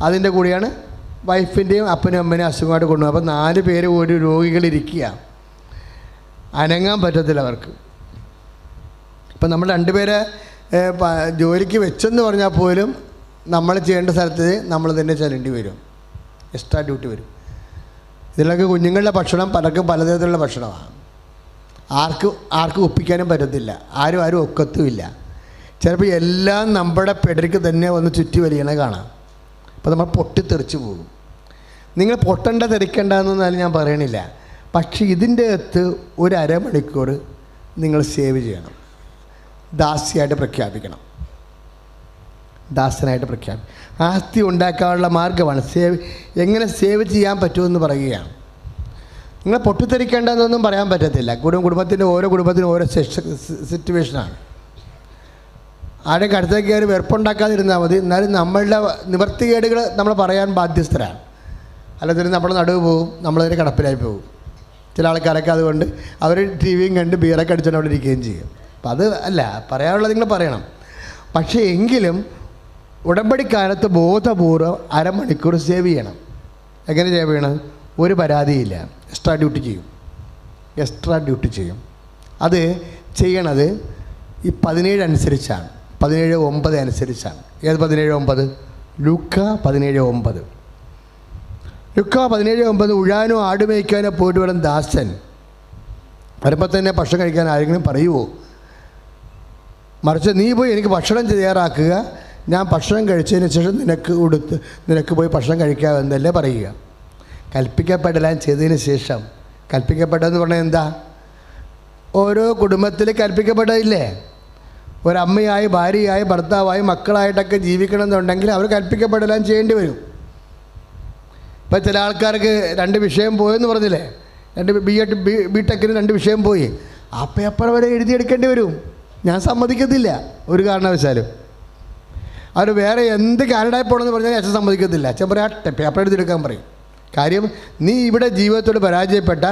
അതിൻ്റെ കൂടെയാണ് വൈഫിൻ്റെയും അപ്പനും അമ്മേനെയും അസുഖമായിട്ട് കൊണ്ടുപോകും. അപ്പോൾ 4 പേര് ഒരു രോഗികളിരിക്കുക, അനങ്ങാൻ പറ്റത്തില്ല അവർക്ക്. ഇപ്പം നമ്മൾ 2 പേരെ ജോലിക്ക് വെച്ചെന്ന് പറഞ്ഞാൽ പോലും നമ്മൾ ചെയ്യേണ്ട സ്ഥലത്ത് നമ്മൾ തന്നെ ചെല്ലേണ്ടി വരും. എക്സ്ട്രാ ഡ്യൂട്ടി വരും. ഇതിലൊക്കെ കുഞ്ഞുങ്ങളുടെ ഭക്ഷണം പലർക്കും പലതരത്തിലുള്ള ഭക്ഷണമാണ്. ആർക്കും ഒപ്പിക്കാനും പറ്റത്തില്ല, ആരും ഒക്കത്തുമില്ല. ചിലപ്പോൾ എല്ലാം നമ്മുടെ പെടരിക്ക് തന്നെ വന്ന് ചുറ്റി വലിയണ കാണാം. അപ്പോൾ നമ്മൾ പൊട്ടിത്തെറിച്ച് പോകും. നിങ്ങൾ തെറിക്കേണ്ടെന്നൊന്നും ഞാൻ പറയണില്ല. പക്ഷേ ഇതിൻ്റെ അകത്ത് ഒരു അരമണിക്കൂർ നിങ്ങൾ സേവ് ചെയ്യണം. ദാസിയായിട്ട് പ്രഖ്യാപിക്കണം. ദാസനായിട്ട് പ്രഖ്യാപിക്കും. ആസ്തി ഉണ്ടാക്കാനുള്ള മാർഗ്ഗമാണ് എങ്ങനെ സേവ് ചെയ്യാൻ പറ്റുമെന്ന് പറയുകയാണ്. നിങ്ങൾ പൊട്ടിത്തെറിക്കേണ്ടതെന്നൊന്നും പറയാൻ പറ്റത്തില്ല. കുടുംബത്തിൻ്റെ ഓരോ സിറ്റുവേഷനാണ്. ആരെയും കടുത്തേക്ക് കയറി വെറുപ്പുണ്ടാക്കാതിരുന്നാൽ മതി. എന്നാലും നമ്മളുടെ നിവർത്തികേടുകൾ നമ്മൾ പറയാൻ ബാധ്യസ്ഥരാണ്. അല്ലാതെ നമ്മൾ നടുവ് പോകും, നമ്മളതിന് കിടപ്പിലായി പോകും. ചില ആൾക്കാരൊക്കെ അതുകൊണ്ട് അവർ ടിവിയും കണ്ട് ബീറൊക്കെ അടിച്ചുകൊണ്ട് അവിടെ ഇരിക്കുകയും ചെയ്യും. അപ്പം അത് അല്ല പറയാനുള്ളത്, നിങ്ങൾ പറയണം. പക്ഷേ എങ്കിലും ഉടമ്പടിക്കാലത്ത് ബോധപൂർവ്വം അരമണിക്കൂർ സേവ് ചെയ്യണം. എങ്ങനെ സേവ് ചെയ്യണം? ഒരു പരാതിയില്ല, എക്സ്ട്രാ ഡ്യൂട്ടി ചെയ്യും. അത് ചെയ്യണത് ഈ 17 അനുസരിച്ചാണ്, 17:9 അനുസരിച്ചാണ്. ഏത് 17:9? ലൂക്ക 17:9. ലൂക്ക 17:9 ഉഴാനോ ആടുമേയ്ക്കാനോ പോയിട്ട് വേണം ദാസൻ വരുമ്പോൾ തന്നെ ഭക്ഷണം കഴിക്കാൻ ആരെങ്കിലും പറയുമോ? മറിച്ച് നീ പോയി എനിക്ക് ഭക്ഷണം തയ്യാറാക്കുക, ഞാൻ ഭക്ഷണം കഴിച്ചതിന് ശേഷം നിനക്ക് പോയി ഭക്ഷണം കഴിക്കാമെന്നല്ലേ പറയുക. കൽപ്പിക്കപ്പെടലാൻ ചെയ്തതിന് ശേഷം, കൽപ്പിക്കപ്പെട്ടതെന്ന് പറഞ്ഞാൽ എന്താ? ഓരോ കുടുംബത്തിൽ കൽപ്പിക്കപ്പെടയില്ലേ? ഒരമ്മയായി, ഭാര്യയായി, ഭർത്താവായി, മക്കളായിട്ടൊക്കെ ജീവിക്കണമെന്നുണ്ടെങ്കിൽ അവർ കൽപ്പിക്കപ്പെടലാൻ ചെയ്യേണ്ടി വരും. ഇപ്പം ചില ആൾക്കാർക്ക് 2 വിഷയം പോയെന്ന് പറഞ്ഞില്ലേ, 2 ബിടെക്കിന് 2 വിഷയം പോയി. ആ പേപ്പർ വരെ എഴുതിയെടുക്കേണ്ടി വരും. ഞാൻ സമ്മതിക്കത്തില്ല ഒരു കാരണവശാലും. അവർ വേറെ എന്ത് കാനഡയിൽ പോകണമെന്ന് പറഞ്ഞാൽ അച്ഛൻ സമ്മതിക്കത്തില്ല. അച്ഛൻ പറയാം പേപ്പർ എഴുതിയെടുക്കാൻ പറയും. കാര്യം നീ ഇവിടെ ജീവിതത്തോട് പരാജയപ്പെട്ട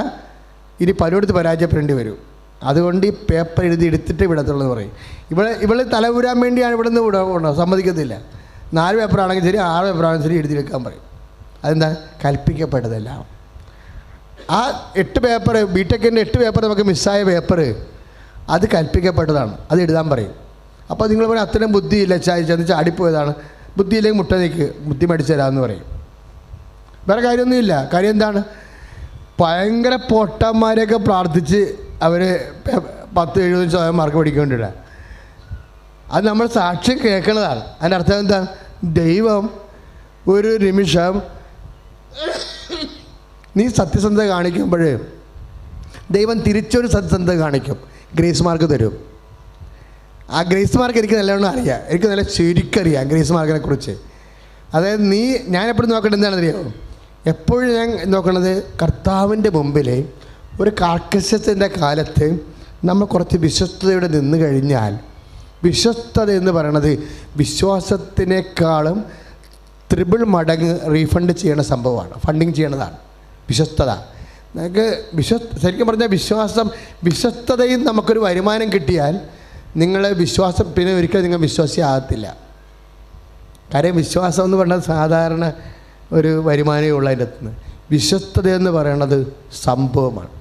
ഇനി പലയിടത്ത് പരാജയപ്പെടേണ്ടി വരും. അതുകൊണ്ട് ഈ പേപ്പർ എടുത്തിട്ട് വിടത്തുള്ളത് പറയും. ഇവളെ തലവൂരാൻ വേണ്ടിയാണ് ഇവിടെ നിന്ന് വിടണോ? സമ്മതിക്കത്തില്ല. 4 പേപ്പറാണെങ്കിൽ ശരി, 6 പേപ്പറാണെങ്കിൽ ശരി എഴുതിയെടുക്കാൻ പറയും. അതെന്താ? കൽപ്പിക്കപ്പെട്ടതല്ല. ആ 8 പേപ്പർ, ബിടെക്കിൻ്റെ 8 പേപ്പർ നമുക്ക് മിസ്സായ പേപ്പർ, അത് കൽപ്പിക്കപ്പെട്ടതാണ്, അത് എഴുതാൻ പറയും. അപ്പോൾ നിങ്ങൾ പറയും അത്രയും ബുദ്ധിയില്ല, ചാടിപ്പോയതാണ്. ബുദ്ധിയില്ലെങ്കിൽ ബുദ്ധി മേടിച്ച് തരാമെന്ന് പറയും. വേറെ കാര്യമൊന്നുമില്ല. കാര്യം എന്താണ്? ഭയങ്കര പൊട്ടന്മാരെയൊക്കെ പ്രാർത്ഥിച്ച് അവർ 10-70% മാർക്ക് പഠിക്കേണ്ടില്ല. അത് നമ്മൾ സാക്ഷ്യം കേൾക്കുന്നതാണ്. അതിൻ്റെ അർത്ഥം എന്താ? ദൈവം ഒരു നിമിഷം നീ സത്യസന്ധത കാണിക്കുമ്പോൾ ദൈവം തിരിച്ചൊരു സത്യസന്ധത കാണിക്കും, ഗ്രേസ് മാർക്ക് തരും. ആ ഗ്രേസ് മാർക്ക് എനിക്ക് നല്ലവണ്ണം അറിയാം, എനിക്ക് നല്ല ശരിക്കറിയാം ഗ്രേസ് മാർക്കിനെ കുറിച്ച്. അതായത് ഞാൻ എപ്പോഴും നോക്കേണ്ടത് എന്താണെന്നറിയാമോ? എപ്പോഴും ഞാൻ നോക്കണത് കർത്താവിൻ്റെ മുമ്പിൽ ഒരു കാർക്കശ്യത്തിൻ്റെ കാലത്ത് നമ്മൾ കുറച്ച് വിശ്വസ്തയോടെ നിന്ന് കഴിഞ്ഞാൽ, വിശ്വസ്തത എന്ന് പറയുന്നത് വിശ്വാസത്തിനേക്കാളും 3 മടങ്ങ് റീഫണ്ട് ചെയ്യണ സംഭവമാണ്, ഫണ്ടിങ് ചെയ്യണതാണ് വിശ്വസ്തത. നമുക്ക് ശരിക്കും പറഞ്ഞാൽ വിശ്വസ്തതയും നമുക്കൊരു വരുമാനം കിട്ടിയാൽ നിങ്ങളെ വിശ്വാസം പിന്നെ ഒരിക്കലും നിങ്ങൾ വിശ്വാസിയാകത്തില്ല. കാര്യം വിശ്വാസം എന്ന് പറയുന്നത് സാധാരണ ഒരു വരുമാനമേ ഉള്ളൂ. അതിൻ്റെ അകത്തുനിന്ന് വിശ്വസ്തത എന്ന് പറയുന്നത് സംഭവമാണ്.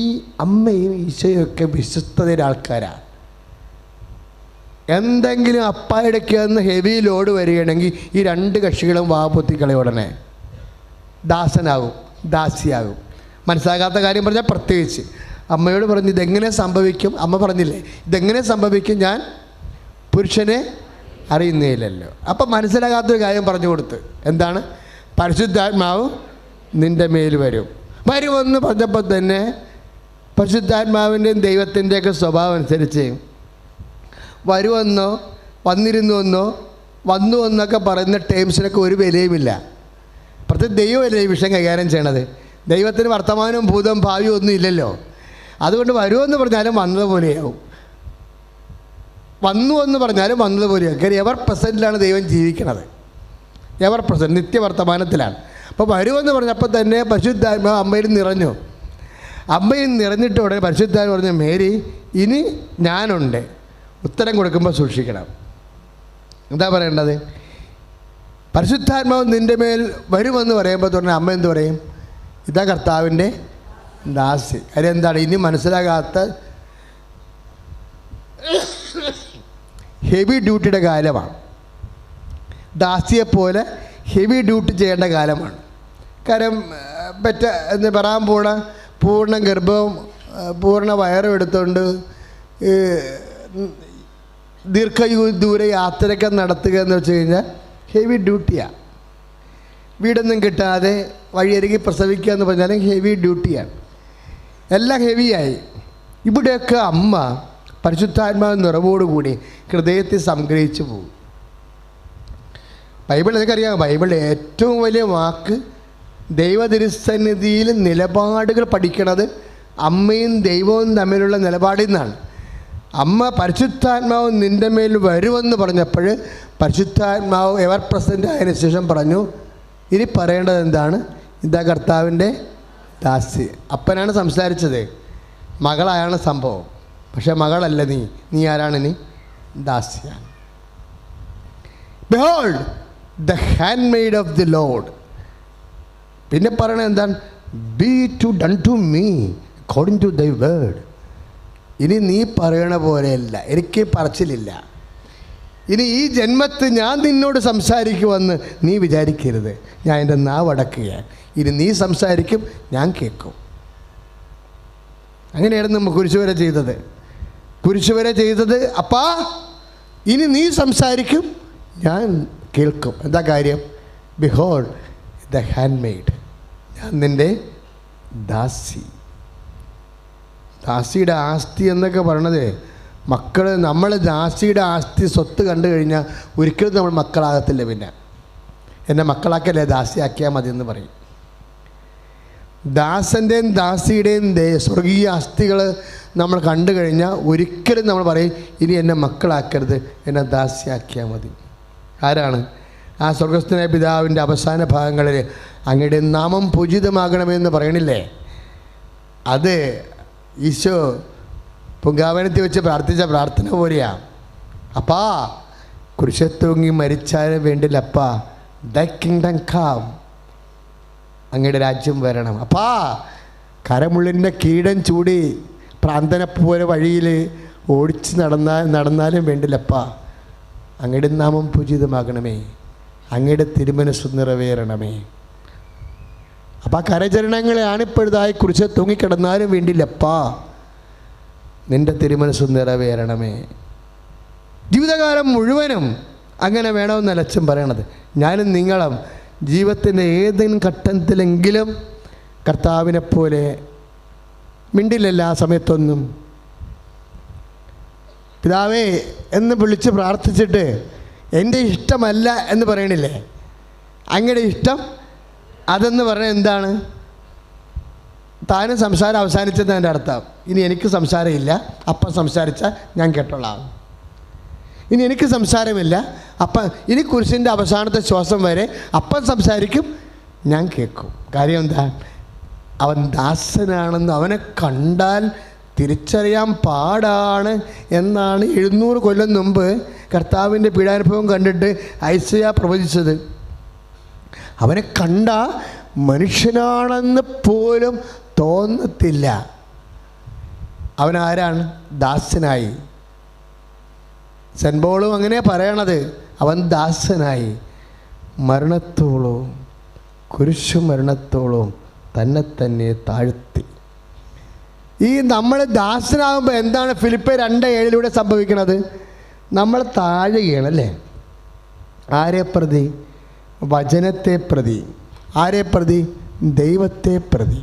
ഈ അമ്മയും ഈശോയൊക്കെ വിശ്വസ്തതയുടെ ആൾക്കാരാണ്. എന്തെങ്കിലും അപ്പായിടയ്ക്ക് നിന്ന് ഹെവി ലോഡ് വരികയാണെങ്കിൽ ഈ 2 കക്ഷികളും വാപ്പൊത്തിക്കളെ ഉടനെ ദാസനാകും, ദാസിയാകും. മനസ്സിലാകാത്ത കാര്യം പറഞ്ഞാൽ പ്രത്യേകിച്ച് അമ്മയോട് പറഞ്ഞു ഇതെങ്ങനെ സംഭവിക്കും. അമ്മ പറഞ്ഞില്ലേ ഇതെങ്ങനെ സംഭവിക്കും, ഞാൻ പുരുഷനെ അറിയുന്നില്ലല്ലോ. അപ്പം മനസ്സിലാകാത്തൊരു കാര്യം പറഞ്ഞു കൊടുത്ത്, എന്താണ്? പരിശുദ്ധാത്മാവ് നിൻ്റെ മേൽ വരുമെന്ന് പറഞ്ഞപ്പോൾ തന്നെ പരിശുദ്ധാത്മാവിൻ്റെയും ദൈവത്തിൻ്റെയൊക്കെ സ്വഭാവം അനുസരിച്ച് വരുമെന്നോ വന്നിരുന്നുവെന്നോ വന്നു എന്നൊക്കെ പറയുന്ന ടേംസിനൊക്കെ ഒരു വിലയുമില്ല. പ്രത്യേകം ദൈവമല്ലേ ഈ വിഷയം കൈകാര്യം ചെയ്യണത്. ദൈവത്തിന് വർത്തമാനവും ഭൂതവും ഭാവിയും ഒന്നും ഇല്ലല്ലോ. അതുകൊണ്ട് വരുമെന്ന് പറഞ്ഞാലും വന്നതുപോലെയാവും, വന്നു എന്ന് പറഞ്ഞാലും വന്നതുപോലെയാവും. കാര്യം എവർ പ്രസൻറ്റിലാണ് ദൈവം ജീവിക്കണത്, എവർ പ്രസൻറ്റ്, നിത്യവർത്തമാനത്തിലാണ്. അപ്പോൾ വരുമെന്ന് പറഞ്ഞപ്പോൾ തന്നെ പരിശുദ്ധാത്മാവ് അമ്മയിൽ നിറഞ്ഞു. അമ്മയിൽ നിറഞ്ഞിട്ട് ഉടനെ പരിശുദ്ധാത്മാവ് പറഞ്ഞു, മേരി ഇനി ഞാനുണ്ട്, ഉത്തരം കൊടുക്കുമ്പോൾ സൂക്ഷിക്കണം. എന്താ പറയേണ്ടത്? പരിശുദ്ധാത്മാവ് നിൻ്റെ മേൽ വരുമെന്ന് പറയുമ്പോൾ തന്നെ അമ്മ എന്ത് പറയും? ഇതാ കർത്താവിൻ്റെ ദാസി. കാര്യം എന്താണ്? ഇനി മനസ്സിലാകാത്ത ഹെവി ഡ്യൂട്ടിയുടെ കാലമാണ്. ദാസിയെപ്പോലെ ഹെവി ഡ്യൂട്ടി ചെയ്യേണ്ട കാലമാണ്. കാര്യം എന്ന് പറയാൻ പോണ പൂർണ്ണ ഗർഭവും പൂർണ്ണ വയറും എടുത്തുകൊണ്ട് ദൂര യാത്രയൊക്കെ നടത്തുക എന്ന് വെച്ച് കഴിഞ്ഞാൽ ഹെവി ഡ്യൂട്ടിയാണ്. വീടൊന്നും കിട്ടാതെ വഴിയരികി പ്രസവിക്കുക എന്ന് പറഞ്ഞാൽ ഹെവി ഡ്യൂട്ടിയാണ്. എല്ലാം ഹെവിയായി. ഇവിടെയൊക്കെ അമ്മ പരിശുദ്ധാത്മാവ് നിറവോടുകൂടി ഹൃദയത്തിൽ സംഗ്രഹിച്ചു പോകും. ബൈബിൾ എനിക്കറിയാം, ബൈബിളിൽ ഏറ്റവും വലിയ വാക്ക് ദൈവതിരുസന്നിധിയിൽ നിലപാടുകൾ പഠിക്കണത് അമ്മയും ദൈവവും തമ്മിലുള്ള നിലപാടിൽ നിന്നാണ്. അമ്മ പരിശുദ്ധാത്മാവ് നിൻ്റെ മേൽ വരുമെന്ന് പറഞ്ഞപ്പോൾ പരിശുദ്ധാത്മാവ് എവർ പ്രസൻ്റ് ആയതിനു ശേഷം പറഞ്ഞു, ഇനി പറയേണ്ടത് എന്താണ്? ഇതാ കർത്താവിൻ്റെ ദാസി. അപ്പനാണ് സംസാരിച്ചത്, മകളായാണ് സംഭവം. പക്ഷെ മകളല്ല നീ ആരാണ്? നീ ദാസിയാണ്. Behold the handmaid of the Lord. പിന്നെ പറയണത് എന്താണ്? Be done to me according to thy word. ഇനി നീ പറയണ പോലെയല്ല, എനിക്ക് പറച്ചിലില്ല. ഇനി ഈ ജന്മത്ത് ഞാൻ നിന്നോട് സംസാരിക്കുമെന്ന് നീ വിചാരിക്കരുത്. ഞാൻ എൻ്റെ നാവ് അടക്കുകയാണ്. ഇനി നീ സംസാരിക്കും, ഞാൻ കേൾക്കും. അങ്ങനെയായിരുന്നു നമ്മൾ കുരിശുവരെ ചെയ്തത്. കുരിശുവരെ ചെയ്തത് അപ്പാ ഇനി നീ സംസാരിക്കും, ഞാൻ കേൾക്കും. എന്താ കാര്യം? ബിഹോൾഡ് ദ ഹാൻഡ്മെയ്ഡ്, ഞാൻ നിൻ്റെ ദാസി. ദാസിയുടെ ആസ്തി എന്നൊക്കെ പറയണത് മക്കൾ, നമ്മൾ ദാസിയുടെ ആസ്തി സ്വത്ത് കണ്ടു കഴിഞ്ഞാൽ ഒരിക്കലും നമ്മൾ മക്കളാകത്തില്ല. പിന്നെ എന്നെ മക്കളാക്കല്ലേ, ദാസിയാക്കിയാൽ മതി എന്ന് പറയും. ദാസൻ്റെയും ദാസിയുടെയും സ്വർഗീയ ആസ്തികൾ നമ്മൾ കണ്ടു കഴിഞ്ഞാൽ ഒരിക്കലും നമ്മൾ പറയും, ഇനി എന്നെ മക്കളാക്കരുത്, എന്നെ ദാസിയാക്കിയാൽ മതി. ആരാണ്? ആ സ്വർഗസ്ഥനായ പിതാവിൻ്റെ അവസാന ഭാഗങ്ങളിൽ അങ്ങയുടെ നാമം പൂജിതമാകണമെന്ന് പറയണില്ലേ? അത് ഈശോ പൊങ്കാവനത്തിൽ വെച്ച് പ്രാർത്ഥിച്ച പ്രാർത്ഥന പോലെയാണ്. അപ്പാ കുരിശത്തൂങ്ങി മരിച്ചാലും വേണ്ടില്ലപ്പാ, ദ കിങ്ഡം കം, അങ്ങയുടെ രാജ്യം വരണം. അപ്പാ കരമുള്ളിൻ്റെ കീടം ചൂടി പ്രാന്തനെ പോലെ വഴിയിൽ ഓടിച്ച് നടന്നാലും വേണ്ടില്ലപ്പാ, അങ്ങയുടെ നാമം പൂജിതമാകണമേ, അങ്ങയുടെ തിരുമനസ്സ് നിറവേറണമേ. അപ്പം ആ കരചരണങ്ങളെ ആണിപ്പോഴതായി കുറിച്ച് തൂങ്ങിക്കിടന്നാലും വേണ്ടില്ലപ്പാ, നിൻ്റെ തിരുമനസ്സ് നിറവേറണമേ. ജീവിതകാലം മുഴുവനും അങ്ങനെ വേണമെന്നല്ല അച്ഛൻ പറയണത്. ഞാനും നിങ്ങളും ജീവിതത്തിൻ്റെ ഏതെങ്കിലും ഘട്ടത്തിലെങ്കിലും കർത്താവിനെപ്പോലെ മിണ്ടില്ലല്ലോ ആ സമയത്തൊന്നും. പിതാവേ എന്ന് വിളിച്ച് പ്രാർത്ഥിച്ചിട്ട് എൻ്റെ ഇഷ്ടമല്ല എന്ന് പറയണില്ലേ? അങ്ങയുടെ ഇഷ്ടം അതെന്ന് പറഞ്ഞാൽ എന്താണ്? താനും സംസാരം അവസാനിച്ചതിൻ്റെ അർത്ഥം ഇനി എനിക്ക് സംസാരമില്ല, അപ്പം സംസാരിച്ചാൽ ഞാൻ കേട്ടോളാം. ഇനി എനിക്ക് സംസാരമില്ല, അപ്പം ഇനി കുരിശിൻ്റെ അവസാനത്തെ ശ്വാസം വരെ അപ്പം സംസാരിക്കും, ഞാൻ കേൾക്കും. കാര്യം എന്താ? അവൻ ദാസനാണെന്ന് അവനെ കണ്ടാൽ തിരിച്ചറിയാൻ പാടാണ് എന്നാണ് 700 കൊല്ലം മുമ്പ് കർത്താവിൻ്റെ പീഡാനുഭവം കണ്ടിട്ട് ഐസയ്യാ പ്രവചിച്ചത്. അവനെ കണ്ട മനുഷ്യനാണെന്ന് പോലും തോന്നത്തില്ല. അവനാരാണ്? ദാസനായി. സെൻറ്റ് പോളും അങ്ങനെ പറയണത്, അവൻ ദാസനായി മരണത്തോളവും കുരിശു മരണത്തോളവും തന്നെ താഴ്ത്തി. ഈ നമ്മൾ ദാസനാകുമ്പോൾ എന്താണ് ഫിലിപ്പ് 2:7 സംഭവിക്കുന്നത്? നമ്മൾ താഴുകയാണ് അല്ലേ? ആരെ പ്രതി? വചനത്തെ പ്രതി. ആരെ പ്രതി? ദൈവത്തെ പ്രതി.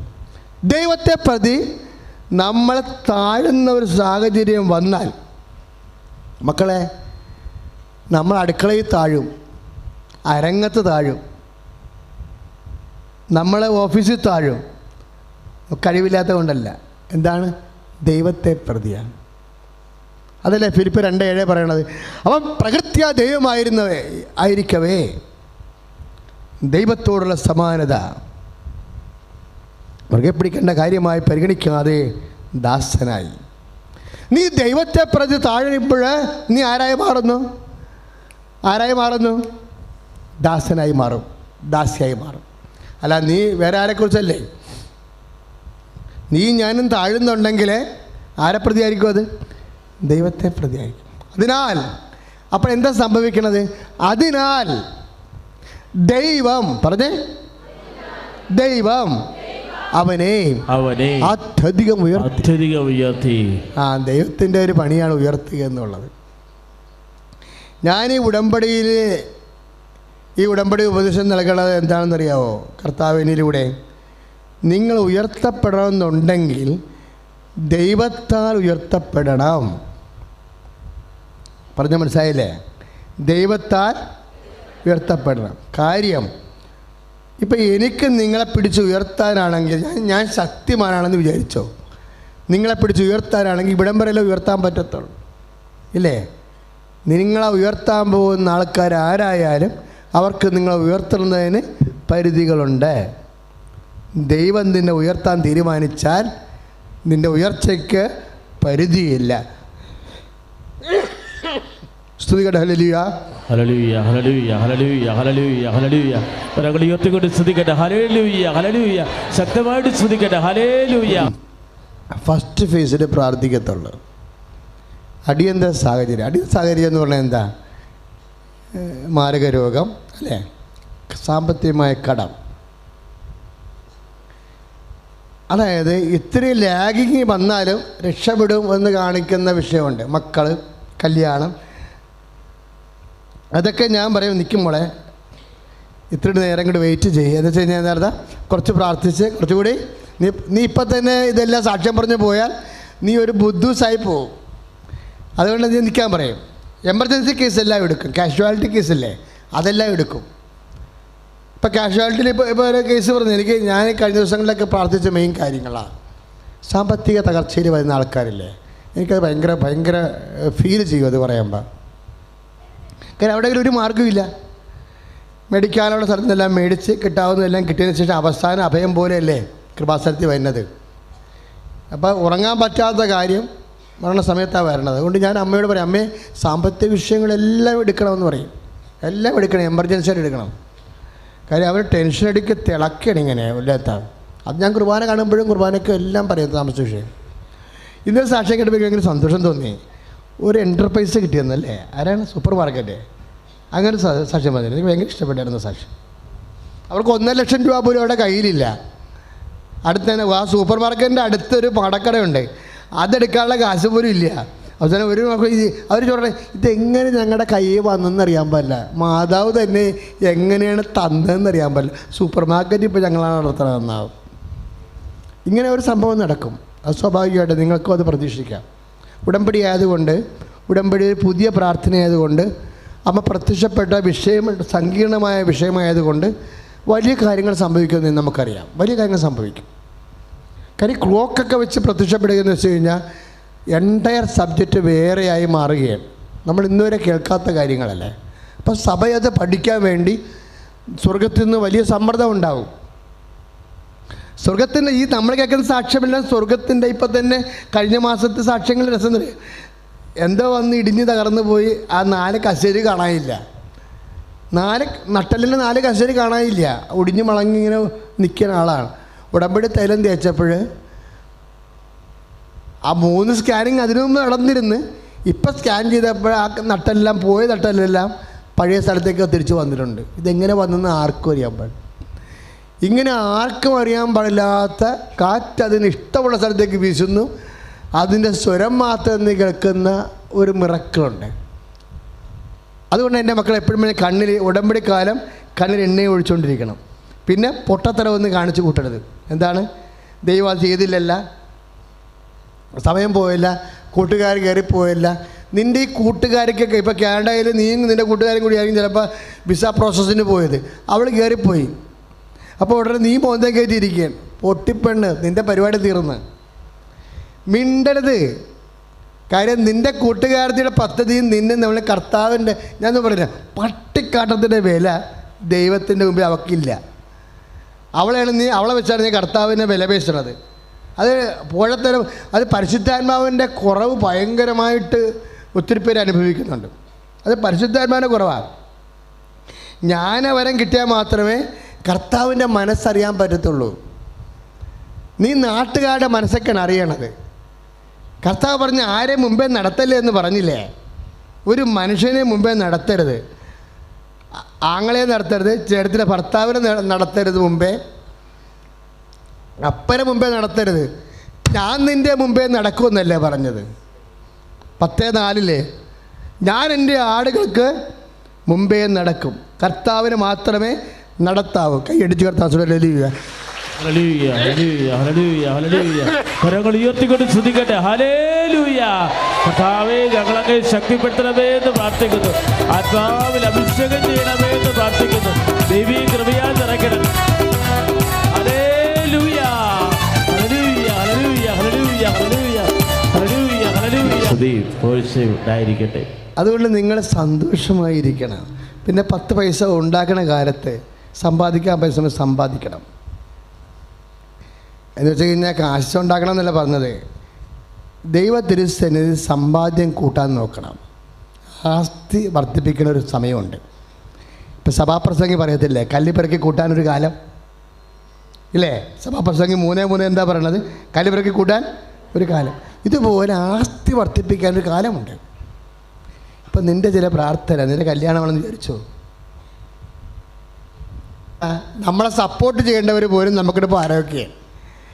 ദൈവത്തെ പ്രതി നമ്മൾ താഴുന്ന ഒരു സാഹചര്യം വന്നാൽ മക്കളെ, നമ്മൾ അടുക്കളയിൽ താഴും, അരങ്ങത്ത് താഴും, നമ്മളെ ഓഫീസിൽ താഴും. കഴിവില്ലാത്ത കൊണ്ടല്ല, എന്താണ്? ദൈവത്തെ പ്രതിയാണ്. അതല്ലേ ഫിലിപ്പ് 2:7 പറയണത്? അവൻ പ്രകൃത്യാ ആയിരിക്കവേ ദൈവത്തോടുള്ള സമാനത മുറുകെ പിടിക്കേണ്ട കാര്യമായി പരിഗണിക്കാതെ ദാസനായി. നീ ദൈവത്തെ പ്രതി താഴുമ്പോൾ നീ ആരായി മാറുന്നു? ദാസനായി മാറും, ദാസിയായി മാറും. അല്ല, നീ വേറെ ആരെക്കുറിച്ചല്ലേ? നീ ഞാനും താഴുന്നുണ്ടെങ്കിൽ ആരെ പ്രതിയായിരിക്കും? അത് ദൈവത്തെ പ്രതിയായിരിക്കും. അതിനാൽ അപ്പോൾ എന്താ സംഭവിക്കണത്? അതിനാൽ ദൈവം അവനെ അത്യധികം ഉയർത്തി. ദൈവത്തിൻ്റെ ഒരു പണിയാണ് ഉയർത്തുക എന്നുള്ളത്. ഞാൻ ഈ ഉടമ്പടി ഉപദേശം നൽകണത് എന്താണെന്നറിയാവോ? കർത്താവിനിലൂടെ നിങ്ങൾ ഉയർത്തപ്പെടണമെന്നുണ്ടെങ്കിൽ ദൈവത്താൽ ഉയർത്തപ്പെടണം. പറഞ്ഞ മനസ്സിലായില്ലേ? ദൈവത്താൽ ഉയർത്തപ്പെടണം. കാര്യം ഇപ്പം എനിക്ക് നിങ്ങളെ പിടിച്ച് ഉയർത്താനാണെങ്കിൽ, ഞാൻ ശക്തിമാനാണെന്ന് വിചാരിച്ചോ, നിങ്ങളെ പിടിച്ച് ഉയർത്താനാണെങ്കിൽ ഇവിടം വരെയല്ലേ ഉയർത്താൻ പറ്റത്തുള്ളൂ, ഇല്ലേ? നിങ്ങളെ ഉയർത്താൻ പോകുന്ന ആൾക്കാർ ആരായാലും അവർക്ക് നിങ്ങളെ ഉയർത്തുന്നതിന് പരിധികളുണ്ട്. ദൈവം നിന്നെ ഉയർത്താൻ തീരുമാനിച്ചാൽ നിൻ്റെ ഉയർച്ചയ്ക്ക് പരിധിയില്ല. സ്തുതിക്കട്ടെ. ഹല്ലേലൂയ, ഹല്ലേലൂയ, ഹല്ലേലൂയ, ഹല്ലേലൂയ, ഹല്ലേലൂയ, ഹല്ലേലൂയ. കരങ്ങൾ ഉയർത്തിക്കൊണ്ട് സ്തുതിക്കട്ടെ. ഹല്ലേലൂയ, ഹല്ലേലൂയ. ശക്തമായിട്ട് സ്തുതിക്കട്ടെ. ഹല്ലേലൂയ. ഫസ്റ്റ് ഫേസിൽ പ്രാർത്ഥിക്കത്തുള്ളൂ. അടിയന്തര സാഹചര്യം എന്ന് പറഞ്ഞാൽ എന്താ? മാരക രോഗം, അല്ലേ? സാമ്പത്തികമായ കടം. അതായത് ഇത്രയും ലാഗിങ് വന്നാലും രക്ഷപ്പെടും എന്ന് കാണിക്കുന്ന വിഷയമുണ്ട്. മക്കൾ, കല്യാണം, അതൊക്കെ ഞാൻ പറയും, നിൽക്കും മോളെ, ഇത്രയും നേരം കൂടി വെയിറ്റ് ചെയ്യുക. എന്ന് വെച്ച് കഴിഞ്ഞാൽ നേരത്തെ കുറച്ച് പ്രാർത്ഥിച്ച് കുറച്ചുകൂടി നീ ഇപ്പം തന്നെ ഇതെല്ലാം സാക്ഷ്യം പറഞ്ഞു പോയാൽ നീ ഒരു ബുദ്ധൂസായി പോവും. അതുകൊണ്ട് നീ നിൽക്കാൻ പറയും. എമർജൻസി കേസെല്ലാം എടുക്കും. കാഷ്വാലിറ്റി കേസല്ലേ, അതെല്ലാം എടുക്കും. ഇപ്പം കാഷ്വാലിറ്റിയിൽ ഇപ്പോൾ ഒരു കേസ് പറഞ്ഞു, ഞാൻ കഴിഞ്ഞ ദിവസങ്ങളിലൊക്കെ പ്രാർത്ഥിച്ച മെയിൻ കാര്യങ്ങളാണ്. സാമ്പത്തിക തകർച്ചയിൽ വരുന്ന ആൾക്കാരില്ലേ, എനിക്കത് ഭയങ്കര ഫീൽ ചെയ്യും അത് പറയുമ്പോൾ. കാരണം അവിടെ ഒരു മാർഗ്ഗമില്ല. മേടിക്കാനുള്ള സ്ഥലത്തു നിന്നെല്ലാം മേടിച്ച് കിട്ടാവുന്നതെല്ലാം കിട്ടിയതിന് ശേഷം അവസാനം അഭയം പോലെയല്ലേ കൃപാസനത്തിൽ വരുന്നത്. അപ്പോൾ ഉറങ്ങാൻ പറ്റാത്ത കാര്യം മരണസമയത്താണ് വരണത്. അതുകൊണ്ട് ഞാൻ അമ്മയോട് പറയും, അമ്മേ സാമ്പത്തിക വിഷയങ്ങളെല്ലാം എടുക്കണമെന്ന് പറയും. എല്ലാം എടുക്കണം, എമർജൻസിയായിട്ട് എടുക്കണം. കാര്യം അവർ ടെൻഷൻ അടിക്ക് തിളക്കണം ഇങ്ങനെ ഇല്ലാത്താണ്. അത് ഞാൻ കുർബാന കാണുമ്പോഴും കുർബാനയ്ക്കും എല്ലാം പറയും താമസ വിഷയം. ഇന്നൊരു സാക്ഷ്യം കേട്ടപ്പോൾ ഭയങ്കര സന്തോഷം തോന്നി. ഒരു എൻ്റർപ്രൈസ് കിട്ടിയെന്നല്ലേ, ആരാണ്? Super market. അങ്ങനെ സാക്ഷ്യം പറഞ്ഞത് എനിക്ക് ഭയങ്കര ഇഷ്ടപ്പെട്ടായിരുന്നു സാക്ഷ്യം. അവർക്ക് 1.5 ലക്ഷം രൂപ പോലും അവിടെ കയ്യിലില്ല. അടുത്ത് തന്നെ ആ സൂപ്പർ മാർക്കറ്റിൻ്റെ അടുത്തൊരു പടക്കടയുണ്ട്, അതെടുക്കാനുള്ള കാശ് പോലും ഇല്ല. അവസാനം അവർ ചോദിക്കണേ, ഇതെങ്ങനെ ഞങ്ങളുടെ കയ്യിൽ വന്നെന്നറിയാൻ പാടില്ല, മാതാവ് തന്നെ എങ്ങനെയാണ് തന്നതെന്നറിയാൻ പാടില്ല, സൂപ്പർ മാർക്കറ്റ് ഇപ്പോൾ ഞങ്ങളാണ് നടത്തണമെന്നാവും. ഇങ്ങനെ ഒരു സംഭവം നടക്കും. അത് സ്വാഭാവികമായിട്ട് നിങ്ങൾക്കും അത് പ്രതീക്ഷിക്കാം. ഉടമ്പടി ആയതുകൊണ്ട്, ഉടമ്പടി പുതിയ പ്രാർത്ഥനയായതുകൊണ്ട്, അമ്മ പ്രത്യക്ഷപ്പെട്ട വിഷയം സങ്കീർണമായ വിഷയമായതുകൊണ്ട് വലിയ കാര്യങ്ങൾ സംഭവിക്കുമെന്ന് നമുക്കറിയാം. വലിയ കാര്യങ്ങൾ സംഭവിക്കും. കാര്യം ക്ലോക്കൊക്കെ വെച്ച് പ്രത്യക്ഷപ്പെടുക എന്ന് വെച്ച് കഴിഞ്ഞാൽ എൻ്റയർ സബ്ജക്റ്റ് വേറെയായി മാറുകയാണ്. നമ്മൾ ഇന്നുവരെ കേൾക്കാത്ത കാര്യങ്ങളല്ലേ. അപ്പം സഭയത് പഠിക്കാൻ വേണ്ടി സ്വർഗത്തിൽ നിന്ന് വലിയ സമ്മർദ്ദം ഉണ്ടാവും. സ്വർഗത്തിൻ്റെ ഈ നമ്മൾ കേൾക്കുന്ന സാക്ഷ്യമെല്ലാം സ്വർഗത്തിൻ്റെ ഇപ്പം തന്നെ കഴിഞ്ഞ മാസത്തെ സാക്ഷ്യങ്ങൾ രസം തരും. എന്തോ വന്ന് ഇടിഞ്ഞ് തകർന്നു പോയി ആ 4 കസേര കാണാനില്ല. 4 നട്ടലിൻ്റെ 4 കസേര കാണാനില്ല. ഒടിഞ്ഞ് മളങ്ങി ഇങ്ങനെ നിൽക്കുന്ന ആളാണ്. ഉടമ്പടി തൈലം തേച്ചപ്പോൾ ആ 3 സ്കാനിങ് അതിനു മുമ്പ് നടന്നിരുന്ന് ഇപ്പം സ്കാൻ ചെയ്തപ്പോൾ ആ നട്ടെല്ലാം പോയ നട്ടെല്ലാം പഴയ സ്ഥലത്തേക്ക് തിരിച്ച് വന്നിട്ടുണ്ട്. ഇതെങ്ങനെ വന്നെന്ന് ആർക്കും അറിയാൻ പാടില്ല. ഇങ്ങനെ ആർക്കും അറിയാൻ പാടില്ലാത്ത കാറ്റ് അതിന് ഇഷ്ടമുള്ള സ്ഥലത്തേക്ക് വീശുന്നു. അതിൻ്റെ സ്വരം മാത്രം കേൾക്കുന്ന ഒരു മിറക്കിളുണ്ട്. അതുകൊണ്ട് എൻ്റെ മക്കൾ എപ്പോഴും കണ്ണിൽ ഉടമ്പടി കാലം കണ്ണിൽ എണ്ണയും ഒഴിച്ചുകൊണ്ടിരിക്കണം. പിന്നെ പൊട്ടത്തരമൊന്നും കാണിച്ചു കൂട്ടരുത്. എന്താണ്? ദൈവം അത് ചെയ്തില്ലല്ല, സമയം പോയില്ല, കൂട്ടുകാർ കയറിപ്പോയില്ല. നിൻ്റെ ഈ കൂട്ടുകാരിക്കൊക്കെ ഇപ്പോൾ കാനഡയിൽ നീയും നിൻ്റെ കൂട്ടുകാരും കൂടി ആയിരിക്കും ചിലപ്പോൾ വിസ പ്രോസസ്സിന് പോയത്. അവൾ കയറിപ്പോയി. അപ്പോൾ ഉടനെ നീ മോന്തം കയറ്റിയിരിക്കുകയാണ്. പൊട്ടിപ്പെണ്ണ്, നിൻ്റെ പരിപാടി തീർന്ന്. മിണ്ടരുത്. കാര്യം നിൻ്റെ കൂട്ടുകാരത്തിയുടെ പദ്ധതിയും നിന്നെ നമ്മൾ കർത്താവിൻ്റെ, ഞാനൊന്നും പറഞ്ഞില്ല, പട്ടിക്കാട്ടത്തിൻ്റെ വില ദൈവത്തിൻ്റെ മുമ്പിൽ അവക്കില്ല. അവളെ വെച്ചാണ് നീ കർത്താവിനെ വില പേശണത്. അത് പോഴത്തരം, അത് പരിശുദ്ധാത്മാവിൻ്റെ കുറവ് ഭയങ്കരമായിട്ട് ഒത്തിരി പേര് അനുഭവിക്കുന്നുണ്ട്. അത് പരിശുദ്ധാത്മാവിൻ്റെ കുറവാണ്. ജ്ഞാനവരം കിട്ടിയാൽ മാത്രമേ കർത്താവിൻ്റെ മനസ്സറിയാൻ പറ്റത്തുള്ളൂ. നീ നാട്ടുകാരുടെ മനസ്സൊക്കെയാണ് അറിയണത്. കർത്താവ് പറഞ്ഞ് ആരെ മുമ്പേ നടത്തല്ലേ എന്ന് പറഞ്ഞില്ലേ? ഒരു മനുഷ്യനെ മുമ്പേ നടത്തരുത്. ആങ്ങളെ നടത്തരുത്, ചേട്ടത്തിൻ്റെ ഭർത്താവിനെ നടത്തരുത്, മുമ്പേ അപ്പനെ മുമ്പേ നടത്തരുത്. ഞാൻ നിൻ്റെ മുമ്പേ നടക്കുമെന്നല്ലേ പറഞ്ഞത്? 10:4 ഞാൻ എൻ്റെ ആടുകൾക്ക് മുമ്പേ നടക്കും, കർത്താവിന് മാത്രമേ നടത്താവൂ. കൈയടിച്ച് കർത്താവ് കരങ്ങൾ ഉയർത്തിക്കൊണ്ട് ശ്രദ്ധിക്കട്ടെ. ഹല്ലേലൂയ. കർത്താവേ, ഞങ്ങളങ്ങ് ശക്തിപ്പെടുത്തണമേ എന്ന് പ്രാർത്ഥിക്കുന്നു. ആത്മാവിൽ അഭിഷേകം ചെയ്യണമേ എന്ന് പ്രാർത്ഥിക്കുന്നു. ദൈവീ കൃപയാൽ നിറയ്ക്കണം. ഹല്ലേലൂയ, ഹല്ലേലൂയ, ഹല്ലേലൂയ, ഹല്ലേലൂയ, ഹല്ലേലൂയ, ഹല്ലേലൂയ. സ്തുതി പോഴ്ച ഉണ്ടായിരിക്കട്ടെ. അതുകൊണ്ട് നിങ്ങൾ സന്തോഷമായിരിക്കണം. പിന്നെ 10 പൈസ ഉണ്ടാക്കണ കാലത്ത് സമ്പാദിക്കാൻ പൈസ സമ്പാദിക്കണം. എന്ന് വെച്ച് കഴിഞ്ഞാൽ കാശ് ഉണ്ടാക്കണം എന്നല്ല പറഞ്ഞത്. ദൈവ തിരുസന്നിധി സമ്പാദ്യം കൂട്ടാൻ നോക്കണം. ആസ്തി വർദ്ധിപ്പിക്കുന്ന ഒരു സമയമുണ്ട്. ഇപ്പം സഭാപ്രസംഗി പറയത്തില്ലേ, കല്ലിപ്പിറക്കി കൂട്ടാനൊരു കാലം ഇല്ലേ? സഭാപ്രസംഗി 3:3 എന്താ പറയണത്? കല്ലിപ്പിറക്കി കൂട്ടാൻ ഒരു കാലം. ഇതുപോലെ ആസ്തി വർദ്ധിപ്പിക്കാനൊരു കാലമുണ്ട്. ഇപ്പം നിൻ്റെ ചില പ്രാർത്ഥന, നിൻ്റെ കല്യാണമാണെന്ന് വിചാരിച്ചോ, നമ്മളെ സപ്പോർട്ട് ചെയ്യേണ്ടവർ പോലും നമുക്കിപ്പോൾ ആരോഗ്യം.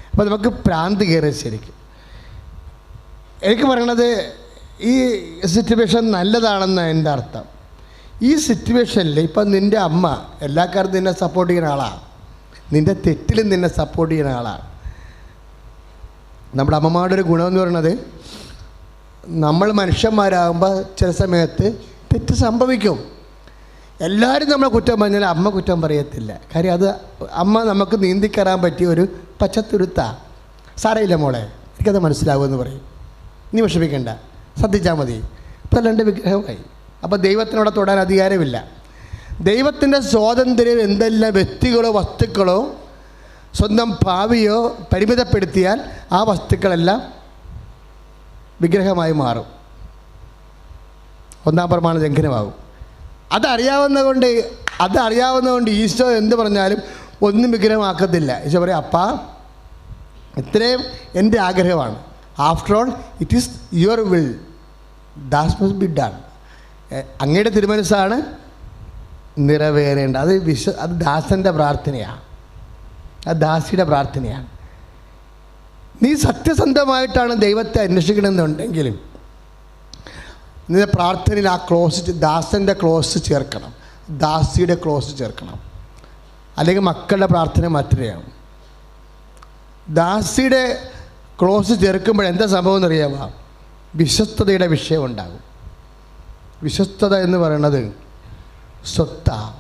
അപ്പോൾ നമുക്ക് ഭ്രാന്ത് കയറി. ശരിക്കും എനിക്ക് പറയണത് ഈ സിറ്റുവേഷൻ നല്ലതാണെന്ന് എൻ്റെ അർത്ഥം. ഈ സിറ്റുവേഷനിൽ ഇപ്പം നിൻ്റെ അമ്മ എല്ലാ കാലത്തും നിന്നെ സപ്പോർട്ട് ചെയ്യുന്ന ആളാണ്. നിൻ്റെ തെറ്റിലും നിന്നെ സപ്പോർട്ട് ചെയ്യുന്ന ആളാണ്. നമ്മുടെ അമ്മമാരുടെ ഒരു ഗുണമെന്ന് പറയുന്നത്, നമ്മൾ മനുഷ്യന്മാരാകുമ്പോൾ ചില സമയത്ത് തെറ്റ് സംഭവിക്കും. എല്ലാവരും നമ്മളെ കുറ്റം പറഞ്ഞാൽ അമ്മ കുറ്റം പറയത്തില്ല. കാര്യം അത് അമ്മ നമുക്ക് നീന്തിക്കറാൻ പറ്റിയ ഒരു പച്ചത്തുരുത്താണ്. സാരമില്ല മോളെ, എനിക്കത് മനസ്സിലാവുമെന്ന് പറയും. നീ വിഷമിക്കണ്ട, ശ്രദ്ധിച്ചാൽ മതി. ഇപ്പം 2 വിഗ്രഹമായി. അപ്പോൾ ദൈവത്തിനോടെ തൊടാൻ അധികാരമില്ല. ദൈവത്തിൻ്റെ സ്വാതന്ത്ര്യം എന്തെല്ലാം വ്യക്തികളോ വസ്തുക്കളോ സ്വന്തം ഭാവിയോ പരിമിതപ്പെടുത്തിയാൽ ആ വസ്തുക്കളെല്ലാം വിഗ്രഹമായി മാറും. 1-ാം പ്രമാണ ലംഘനമാകും. അതറിയാവുന്നതുകൊണ്ട് ഈശോ എന്ത് പറഞ്ഞാലും ഒന്നും വിഗ്രഹമാക്കത്തില്ല. ഈശോ പറയും, അപ്പാ ഇത്രയും എൻ്റെ ആഗ്രഹമാണ്. After all it is your will, that must be done. അങ്ങയുടെ തിരുമനസ്സാണ് നിറവേറേണ്ട. അത് ദാസൻ്റെ പ്രാർത്ഥനയാണ്, അത് ദാസിയുടെ പ്രാർത്ഥനയാണ്. നീ സത്യസന്ധമായിട്ടാണ് ദൈവത്തെ അന്വേഷിക്കണമെന്നുണ്ടെങ്കിലും നിന്റെ പ്രാർത്ഥനയിൽ ആ ദാസൻ്റെ ക്ലോസ് ചേർക്കണം, ദാസിയുടെ ക്ലോസ് ചേർക്കണം. അല്ലെങ്കിൽ മക്കളുടെ പ്രാർത്ഥന മറ്റൊരെയാണ്. ദാസിയുടെ ക്ലോസ് ചേർക്കുമ്പോൾ എന്താ സംഭവം എന്നറിയാമോ? വിശ്വസ്തതയുടെ വിഷയം ഉണ്ടാകും. വിശ്വസ്തത എന്ന് പറയുന്നത് സ്വത്താണ്.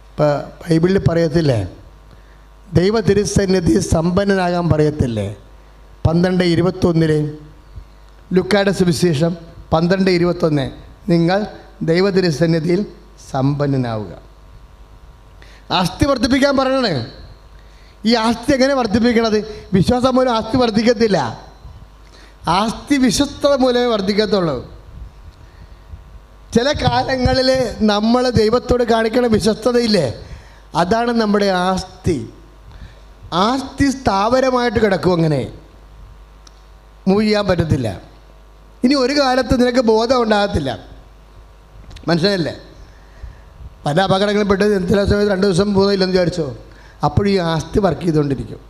ഇപ്പോൾ ബൈബിളിൽ പറയത്തില്ലേ, ദൈവ തിരുസന്നിധി സമ്പന്നനാകാൻ പറയത്തില്ലേ? 12:21 ലുക്കായുടെ സുവിശേഷം 12:21 നിങ്ങൾ ദൈവതിരുസന്നിധിയിൽ സമ്പന്നനാവുക. ആസ്തി വർദ്ധിപ്പിക്കാൻ പറയണേ. ഈ ആസ്തി എങ്ങനെ വർദ്ധിപ്പിക്കണത്? വിശ്വാസം മൂലം ആസ്തി വർദ്ധിക്കത്തില്ല. ആസ്തി വിശ്വസ്തത മൂലമേ വർദ്ധിക്കത്തുള്ളൂ. ചില കാലങ്ങളിൽ നമ്മൾ ദൈവത്തോട് കാണിക്കുന്ന വിശ്വസ്തതയില്ലേ, അതാണ് നമ്മുടെ ആസ്തി. ആസ്തി സ്ഥാവരമായിട്ട് കിടക്കും, അങ്ങനെ മൂവ് ചെയ്യാൻ പറ്റത്തില്ല. ഇനി ഒരു കാലത്ത് നിനക്ക് ബോധം ഉണ്ടാകത്തില്ല. മനസ്സിലല്ലേ? പല അപകടങ്ങളും പെട്ട് ചില സമയത്ത് 2 ദിവസം ബോധമില്ലെന്ന് വിചാരിച്ചോ, അപ്പോഴും ഈ ആസ്തി വർക്ക് ചെയ്തുകൊണ്ടിരിക്കും.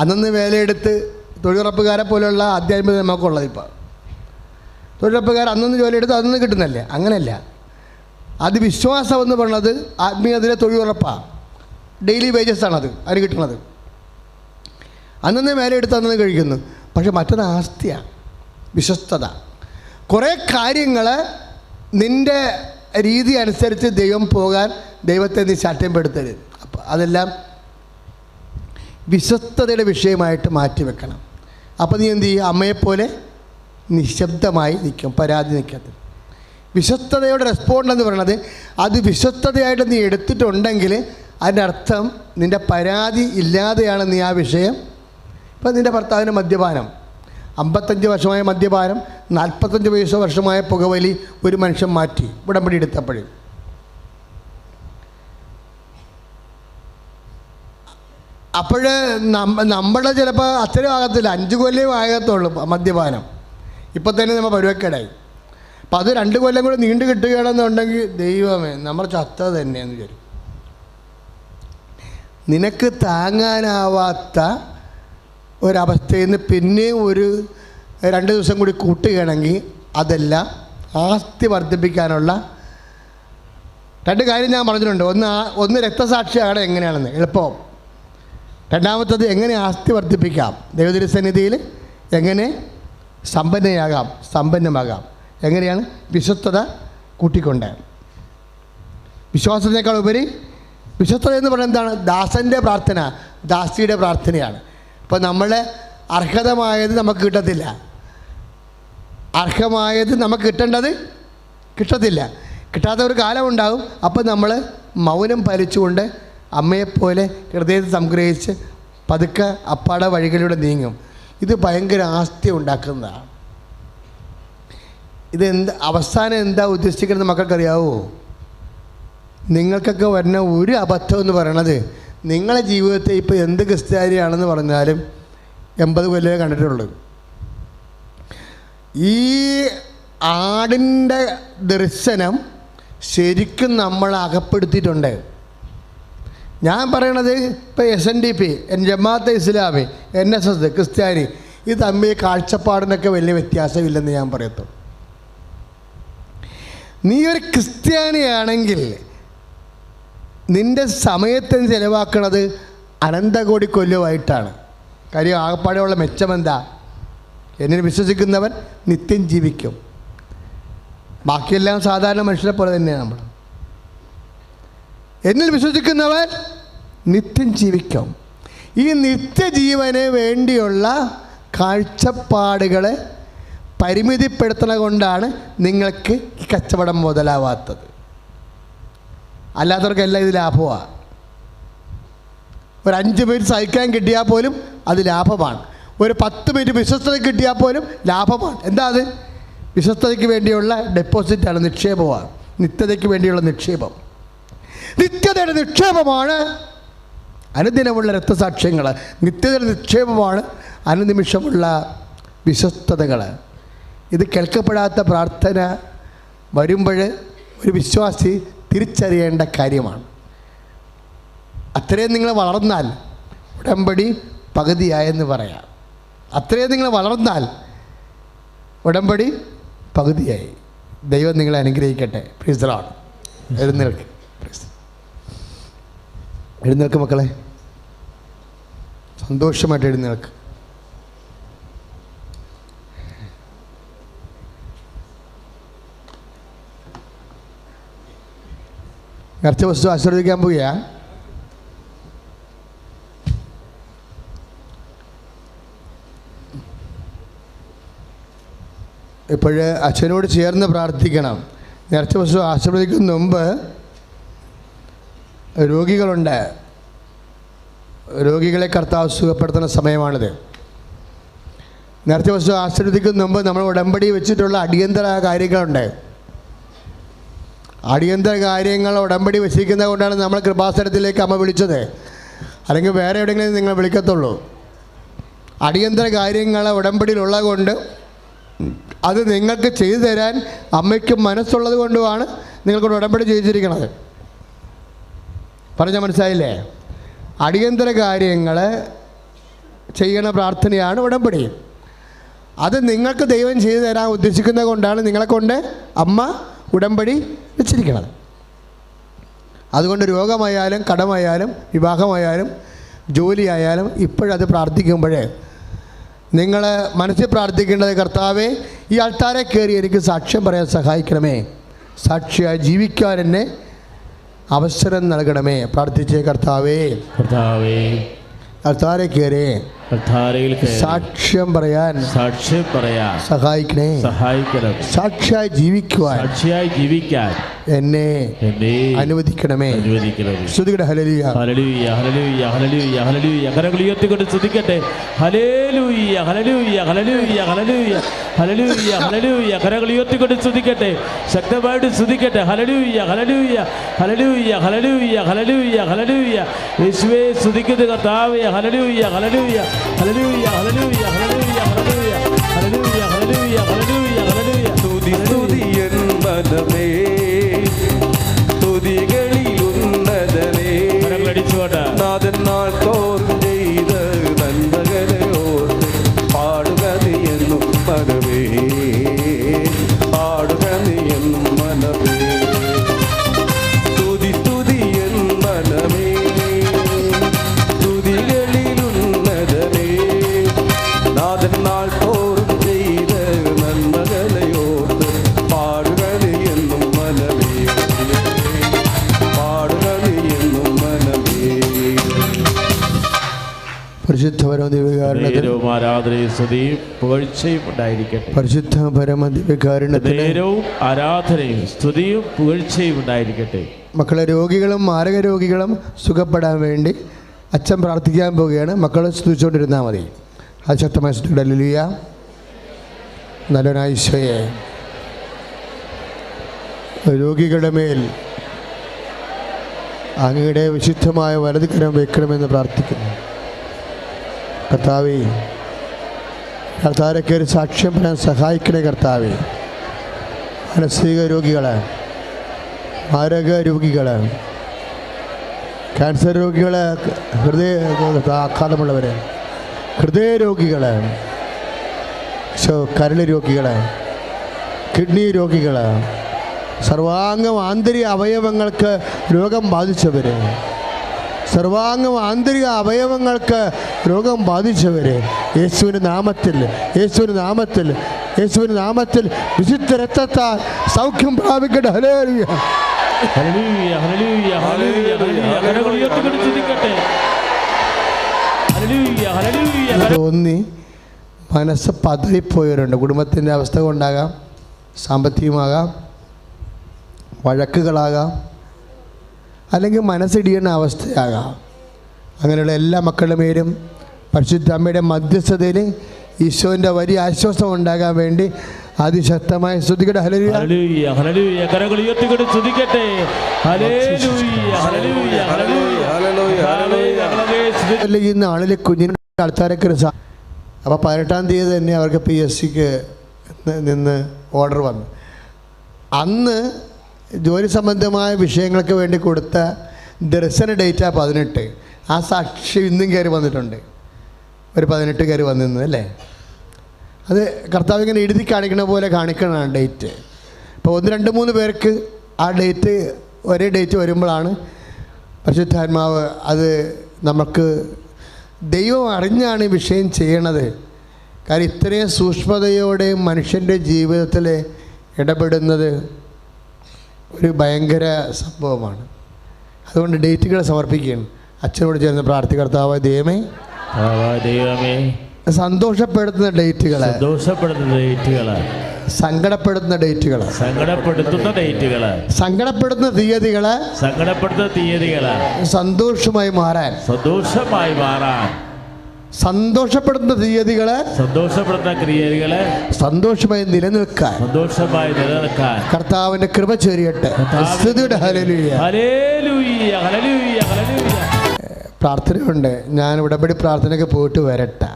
അന്നന്ന് വേലയെടുത്ത് തൊഴിലുറപ്പുകാരെ പോലെയുള്ള അധ്യാത്മികത നമുക്കുള്ളത്. ഇപ്പോൾ തൊഴിലുറപ്പുകാർ അന്നന്ന് ജോലിയെടുത്ത് അന്നന്ന് കിട്ടുന്നല്ലേ? അങ്ങനെയല്ല. അത് വിശ്വാസം എന്ന് പറയുന്നത് ആത്മീയതയിലെ തൊഴിലുറപ്പാണ്. ഡെയിലി വേജസ് ആണത് അതിന് കിട്ടുന്നത്. അന്നന്ന് വേലയെടുത്ത് അന്നന്ന് കഴിക്കുന്നു. പക്ഷെ മറ്റൊരു ആസ്തിയാണ് വിശ്വസ്തത. കുറേ കാര്യങ്ങൾ നിൻ്റെ രീതി അനുസരിച്ച് ദൈവം പോകാൻ ദൈവത്തെ നീ ശാഠ്യപ്പെടുത്തരുത്. അപ്പം അതെല്ലാം വിശ്വസ്തതയുടെ വിഷയമായിട്ട് മാറ്റിവെക്കണം. അപ്പോൾ നീ എന്ത് ചെയ്യും? അമ്മയെപ്പോലെ നിശബ്ദമായി നിൽക്കും, പരാതി നിൽക്കത്തില്ല. വിശ്വസ്തതയുടെ റെസ്പോണ്ട് എന്ന് പറയുന്നത് അത് വിശ്വസ്തതയായിട്ട് നീ എടുത്തിട്ടുണ്ടെങ്കിൽ അതിൻ്റെ അർത്ഥം നിൻ്റെ പരാതി ഇല്ലാതെയാണ് നീ ആ വിഷയം. ഇപ്പം നിൻ്റെ ഭർത്താവിന് മദ്യപാനം, 55 വർഷമായ മദ്യപാനം, 45 വർഷമായ പുകവലി ഒരു മനുഷ്യൻ മാറ്റി ഉടമ്പടി എടുത്തപ്പോഴും. അപ്പോൾ നമ്മുടെ ചിലപ്പോൾ അത്രയും ആകത്തില്ല, 5 കൊല്ലം ആകത്തുള്ളൂ മദ്യപാനം. ഇപ്പം തന്നെ നമ്മൾ പരുവക്കേടായി. അപ്പം അത് 2 കൊല്ലം കൂടെ നീണ്ടു കിട്ടുകയാണെന്നുണ്ടെങ്കിൽ ദൈവമേ നമ്മൾ ചത്തത് തന്നെയെന്ന് വിചാരിക്കും. നിനക്ക് താങ്ങാനാവാത്ത ഒരവസ്ഥയിൽ നിന്ന് പിന്നെയും ഒരു 2 ദിവസം കൂടി കൂട്ടുകയാണെങ്കിൽ അതെല്ലാം ആസ്തി വർദ്ധിപ്പിക്കാനുള്ള 2 കാര്യം ഞാൻ പറഞ്ഞിട്ടുണ്ട്. ഒന്ന് രക്തസാക്ഷിയാണ് എങ്ങനെയാണെന്ന് എളുപ്പം. രണ്ടാമത്തത് എങ്ങനെ ആസ്തി വർദ്ധിപ്പിക്കാം, ദൈവതിരുസന്നിധിയിൽ എങ്ങനെ സമ്പന്നമാകാം. എങ്ങനെയാണ്? വിശ്വസ്തത കൂട്ടിക്കൊണ്ട്. വിശ്വാസത്തിനേക്കാൾ ഉപരി വിശ്വസ്തത എന്ന് പറയുന്നത് എന്താണ്? ദാസൻ്റെ പ്രാർത്ഥന, ദാസിയുടെ പ്രാർത്ഥനയാണ്. അപ്പോൾ നമ്മളെ അർഹതമായത് നമുക്ക് കിട്ടത്തില്ല, അർഹമായത് നമുക്ക് കിട്ടത്തില്ല. കിട്ടാത്ത ഒരു കാലമുണ്ടാകും. അപ്പോൾ നമ്മൾ മൗനം പാലിച്ചുകൊണ്ട് അമ്മയെപ്പോലെ ഹൃദയത്തെ സംഗ്രഹിച്ച് പതുക്കെ അപ്പാടെ വഴികളിലൂടെ നീങ്ങും. ഇത് ഭയങ്കര ആസ്തി ഉണ്ടാക്കുന്നതാണ്. അവസാനം എന്താ ഉദ്ദേശിക്കുന്നത് മക്കൾക്കറിയാവോ? നിങ്ങൾക്കൊക്കെ വരുന്ന ഒരു അബദ്ധം എന്ന് പറയണത്, നിങ്ങളെ ജീവിതത്തെ ഇപ്പോൾ എന്ത് ക്രിസ്ത്യാനിയാണെന്ന് പറഞ്ഞാലും 80 കൊല്ലമേ കണ്ടിട്ടുള്ളൂ. ഈ ആടിൻ്റെ ദർശനം ശരിക്കും നമ്മൾ അകപ്പെടുത്തിയിട്ടുണ്ട്. ഞാൻ പറയണത് ഇപ്പോൾ SNDP, ജമാഅത്തെ ഇസ്ലാമി, NSS, ക്രിസ്ത്യാനി, ഇത് തമ്മിൽ കാഴ്ചപ്പാടിനൊക്കെ വലിയ വ്യത്യാസമില്ലെന്ന് ഞാൻ പറയത്തുള്ളൂ. നീ ഒരു ക്രിസ്ത്യാനിയാണെങ്കിൽ നിൻ്റെ സമയത്തെ ചിലവാക്കുന്നത് അനന്തകോടി കൊല്ലമായിട്ടാണ്. കാര്യം ആകപ്പാടെയുള്ള മെച്ചമെന്താ? എന്നിൽ വിശ്വസിക്കുന്നവൻ നിത്യം ജീവിക്കും. ബാക്കിയെല്ലാം സാധാരണ മനുഷ്യരെ പോലെ തന്നെയാണ് നമ്മൾ. എന്നിൽ വിശ്വസിക്കുന്നവൻ നിത്യം ജീവിക്കും. ഈ നിത്യജീവന് വേണ്ടിയുള്ള കാഴ്ചപ്പാടുകളെ പരിമിതിപ്പെടുത്തുന്നത് കൊണ്ടാണ് നിങ്ങൾക്ക് ഈ കച്ചവടം മുതലാവാത്തത്. അല്ലാത്തവർക്കെല്ലാം ഇത് ലാഭമാണ്. ഒരു 5 മിനിറ്റ് സഹിക്കാൻ കിട്ടിയാൽ പോലും അത് ലാഭമാണ്. ഒരു 10 മിനിറ്റ് വിശ്വസ്തത കിട്ടിയാൽ പോലും ലാഭമാണ്. എന്താ അത്? വിശ്വസ്തതയ്ക്ക് വേണ്ടിയുള്ള ഡെപ്പോസിറ്റാണ്, നിക്ഷേപമാണ്. നിത്യതയ്ക്ക് വേണ്ടിയുള്ള നിക്ഷേപം, നിത്യതയുടെ നിക്ഷേപമാണ് അനുദിനമുള്ള രക്തസാക്ഷ്യങ്ങൾ. നിത്യതയുടെ നിക്ഷേപമാണ് അനുനിമിഷമുള്ള വിശ്വസ്തതകൾ. ഇത് കേൾക്കപ്പെടാത്ത പ്രാർത്ഥന വരുമ്പോൾ ഒരു വിശ്വാസി തിരിച്ചറിയേണ്ട കാര്യമാണ്. അത്രയും നിങ്ങൾ വളർന്നാൽ ഉടമ്പടി പകുതിയായെന്ന് പറയാം. അത്രയും നിങ്ങൾ വളർന്നാൽ ഉടമ്പടി പകുതിയായി. ദൈവം നിങ്ങളെ അനുഗ്രഹിക്കട്ടെ. Praise the Lord. എഴുന്നേൽക്ക് മക്കളെ, സന്തോഷമായിട്ട് എഴുന്നേൽക്ക്. നേർച്ച വസ്തു ആശീർവദിക്കാൻ പോവുകയാണ്. ഇപ്പോൾ അച്ഛനോട് ചേർന്ന് പ്രാർത്ഥിക്കണം. നേർച്ച വസ്തു ആശീർവദിക്കുന്ന മുമ്പ് രോഗികളുണ്ട്. രോഗികളെ കർത്താവ് സുഖപ്പെടുത്തുന്ന സമയമാണിത്. നേർച്ച വസ്തു ആശീർവദിക്കുന്ന മുമ്പ് നമ്മൾ ഉടമ്പടി വെച്ചിട്ടുള്ള അടിയന്തര കാര്യങ്ങളുണ്ട്. അടിയന്തര കാര്യങ്ങൾ ഉടമ്പടി വെച്ചിരിക്കുന്നത് കൊണ്ടാണ് നമ്മൾ കൃപാസനത്തിലേക്ക് അമ്മ വിളിച്ചത്. അല്ലെങ്കിൽ വേറെ എവിടെയെങ്കിലും നിങ്ങൾ വിളിക്കത്തുള്ളൂ. അടിയന്തര കാര്യങ്ങൾ ഉടമ്പടിയിലുള്ളത് കൊണ്ട് അത് നിങ്ങൾക്ക് ചെയ്തു തരാൻ അമ്മയ്ക്ക് മനസ്സുള്ളത് കൊണ്ടുമാണ് നിങ്ങൾക്കൊണ്ട് ഉടമ്പടി ചെയ്തിരിക്കുന്നത്. പറഞ്ഞാൽ മനസ്സിലായില്ലേ? അടിയന്തര കാര്യങ്ങൾ ചെയ്യണ പ്രാർത്ഥനയാണ് ഉടമ്പടി. അത് നിങ്ങൾക്ക് ദൈവം ചെയ്തു തരാൻ ഉദ്ദേശിക്കുന്നത് കൊണ്ടാണ് നിങ്ങളെ കൊണ്ട് അമ്മ ഉടമ്പടി വെച്ചിരിക്കുന്നത്. അതുകൊണ്ട് രോഗമായാലും കടമായാലും വിവാഹമായാലും ജോലിയായാലും ഇപ്പോഴത് പ്രാർത്ഥിക്കുമ്പോഴേ നിങ്ങൾ മനസ്സിൽ പ്രാർത്ഥിക്കേണ്ടത്, കർത്താവേ ഈ ആൾത്താരെ കയറി എനിക്ക് സാക്ഷ്യം പറയാൻ സഹായിക്കണമേ, സാക്ഷിയായി ജീവിക്കാൻ എന്നെ അവസരം നൽകണമേ. പ്രാർത്ഥിച്ചേ, കർത്താവേ ആൾത്താരെ കയറി സാക്ഷ്യം പറയാൻ സഹായിക്കണേ, സാക്ഷിയായി ജീവിക്കുവാൻ എന്നെ അനുവദിക്കണമേ. സ്തുതിക്കട്ടെ. ഹല്ലേലൂയ, ഹല്ലേലൂയ, ഹല്ലേലൂയ, ഹല്ലേലൂയ, ഹല്ലേലൂയ. കരങ്ങൾ ഉയർത്തിക്കൊണ്ട് സ്തുതിക്കട്ടെ. ഹല്ലേലൂയ, ഹല്ലേലൂയ, ഹല്ലേലൂയ, ഹല്ലേലൂയ, ഹല്ലേലൂയ, ഹല്ലേലൂയ. കരങ്ങൾ ഉയർത്തിക്കൊണ്ട് സ്തുതിക്കട്ടെ. ശക്തമായിട്ട് സ്തുതിക്കട്ടെ. ഹല്ലേലൂയ, ഹല്ലേലൂയ, ഹല്ലേലൂയ, ഹല്ലേലൂയ, ഹല്ലേലൂയ, ഹല്ലേലൂയ. യേശുവേ സ്തുതിക്കുന്നു കർത്താവേ. ഹല്ലേലൂയ, ഹല്ലേലൂയ, ഹല്ലേലൂയ, ഹല്ലേലൂയ, ഹല്ലേലൂയ, ഹല്ലേലൂയ, ഹല്ലേലൂയ, ഹല്ലേലൂയ, ഹല്ലേലൂയ, ഹല്ലേലൂയ. സ്തുതി സ്തുതി എൻ മനമേ, സ്തുതികളിൽ ഉന്നതനേ. നാഥൻ നാൾ തോറും ചെയ്ത നന്മകളെ ഓർത്ത് പാടുക നീ എന്നും മനമേ, പാടുക നീ എന്നും മനമേ. സ്തുതി സ്തുതി എൻ മനമേ, സ്തുതികളിൽ ഉന്നതനേ. നാഥൻ നാൾ തോറും ചെയ്ത നന്മകളെ ഓർത്ത് പാടുക നീ എന്നും മനമേ, പാടുക നീ എന്നും മനമേ. പരിശുദ്ധ പരമദിവ്യകാരുണ്യത്തിന് ആരാധനയും സ്തുതിയും പുകഴ്ചയും ഉണ്ടായിരിക്കട്ടെ. പരിശുദ്ധ പരമദിവ്യകാരുണ്യത്തിന് ആരാധനയും സ്തുതിയും പുകഴ്ചയും ഉണ്ടായിരിക്കട്ടെ. മക്കളെ, രോഗികളും മാരക രോഗികളും സുഖപ്പെടാൻ വേണ്ടി അച്ഛൻ പ്രാർത്ഥിക്കാൻ പോവുകയാണ്. മക്കൾ സ്തുതിച്ചുകൊണ്ടിരുന്നാൽ മതി. അത് ശക്തമായ സ്തുതി. ഹല്ലേലൂയ. നല്ലവനായ ഈശോയെ, രോഗികളുടെ മേൽ അങ്ങയുടെ വിശുദ്ധമായ വലതുകരം വെക്കണമെന്ന് പ്രാർത്ഥിക്കുന്നു. കർത്താവേ, കർത്താവരെ സാക്ഷ്യം പറയാൻ സഹായിക്കണേ. കർത്താവേ, മാനസിക രോഗികൾ, മാരക രോഗികൾ, ക്യാൻസർ രോഗികൾ, ആഘാതമുള്ളവർ, ഹൃദയ രോഗികൾ, കരൾ രോഗികൾ, കിഡ്നി രോഗികൾ, സർവാംഗം ആന്തരിക അവയവങ്ങൾക്ക് രോഗം ബാധിച്ചവർ, സർവാംഗം ആന്തരിക അവയവങ്ങൾക്ക് രോഗം ബാധിച്ചവർ, യേശുവിൻ്റെ നാമത്തിൽ, യേശുവിൻ്റെ നാമത്തിൽ, യേശുവിൻ്റെ നാമത്തിൽ വിശുദ്ധ രക്തത്താൽ സൗഖ്യം പ്രാപിക്കട്ടെ. ഹല്ലേലൂയ, ഹല്ലേലൂയ, ഹല്ലേലൂയ, ഹല്ലേലൂയ, ഹല്ലേലൂയ. കരങ്ങൾ ഉയർത്തിക്കൊണ്ട് സ്തുതിക്കട്ടെ. ഹല്ലേലൂയ, ഹല്ലേലൂയ. തോന്നി മനസ്സ് പതറിപ്പോയവരുണ്ട്. കുടുംബത്തിൻ്റെ അവസ്ഥ കൊണ്ടാകാം, സാമ്പത്തികമാകാം, വഴക്കുകളാകാം, അല്ലെങ്കിൽ മനസ്സിടിയുന്ന അവസ്ഥയാകാം. അങ്ങനെയുള്ള എല്ലാ മക്കളുടെ മേലും പരിശുദ്ധ അമ്മയുടെ മധ്യസ്ഥതയിൽ ഈശോൻ്റെ വലിയ ആശ്വാസം ഉണ്ടാകാൻ വേണ്ടി അതിശക്തമായ സ്തുതിക്കട്ടെ. ഹല്ലേലൂയ, ഹല്ലേലൂയ, ഹല്ലേലൂയ. കരങ്ങൾ ഉയർത്തിക്കൊണ്ട് സ്തുതിക്കട്ടെ. ഹല്ലേലൂയ, ഹല്ലേലൂയ, ഹല്ലേലൂയ, ഹല്ലേലൂയ. ഈ നാളിലെ കുഞ്ഞിൻ്റെ ആൾക്കാരൊക്കെ അപ്പോൾ 18-ാം തീയതി തന്നെ അവർക്ക് PSCക്ക് നിന്ന് ഓർഡർ വന്നു. അന്ന് ജോലി സംബന്ധമായ വിഷയങ്ങൾക്ക് വേണ്ടി കൊടുത്ത ദർശന ഡേറ്റാ 18. ആ സാക്ഷി ഇന്നും കയറി വന്നിട്ടുണ്ട്. ഒരു 18 കയറി വന്നിരുന്നു അല്ലേ? അത് കർത്താവ് ഇങ്ങനെ എഴുതി കാണിക്കണ പോലെ കാണിക്കണതാണ് ഡേറ്റ്. ഇപ്പോൾ 1, 2, 3 പേർക്ക് ആ ഡേറ്റ് ഒരേ ഡേറ്റ് വരുമ്പോഴാണ് പരിശുദ്ധാത്മാവ് അത് നമുക്ക് ദൈവം അറിഞ്ഞാണ് ഈ വിഷയം ചെയ്യണത്. കാരണം ഇത്രയും സൂക്ഷ്മതയോടെ മനുഷ്യൻ്റെ ജീവിതത്തിൽ ഇടപെടുന്നത് ഒരു ഭയങ്കര സംഭവമാണ്. അതുകൊണ്ട് ഡേറ്റുകൾ സമർപ്പിക്കുകയാണ്. അച്ഛനോട് ചേർന്ന് പ്രാർത്ഥികർത്താവ് ദൈവമേ, സന്തോഷപ്പെടുത്തുന്ന ഡേറ്റുകൾ, സങ്കടപ്പെടുത്തുന്ന ഡേറ്റുകൾ, സങ്കടപ്പെടുത്തുന്ന ഡേറ്റുകൾ, സങ്കടപ്പെടുത്തുന്ന തീയതികൾ, സങ്കടപ്പെടുത്തുന്ന തീയതികൾ സന്തോഷമായി മാറാൻ, സന്തോഷമായി മാറാൻ, സന്തോഷപ്പെടുത്തുന്ന തീയതികള്, സന്തോഷപ്പെടുത്തുന്ന ക്രിയകള് സന്തോഷമായി നിലനിൽക്കാൻ, സന്തോഷമായി നിലനിൽക്കാൻ കർത്താവിന്റെ കൃപ ചൊരിയട്ടെ. സ്തുതിയുടെ ഹല്ലേലൂയ. ഹല്ലേലൂയ, ഹല്ലേലൂയ, ഹല്ലേലൂയ. പ്രാർത്ഥനയുണ്ട്, ഞാൻ ഉടമ്പടി പ്രാർത്ഥനയ്ക്ക് പോയിട്ട് വരട്ടെ,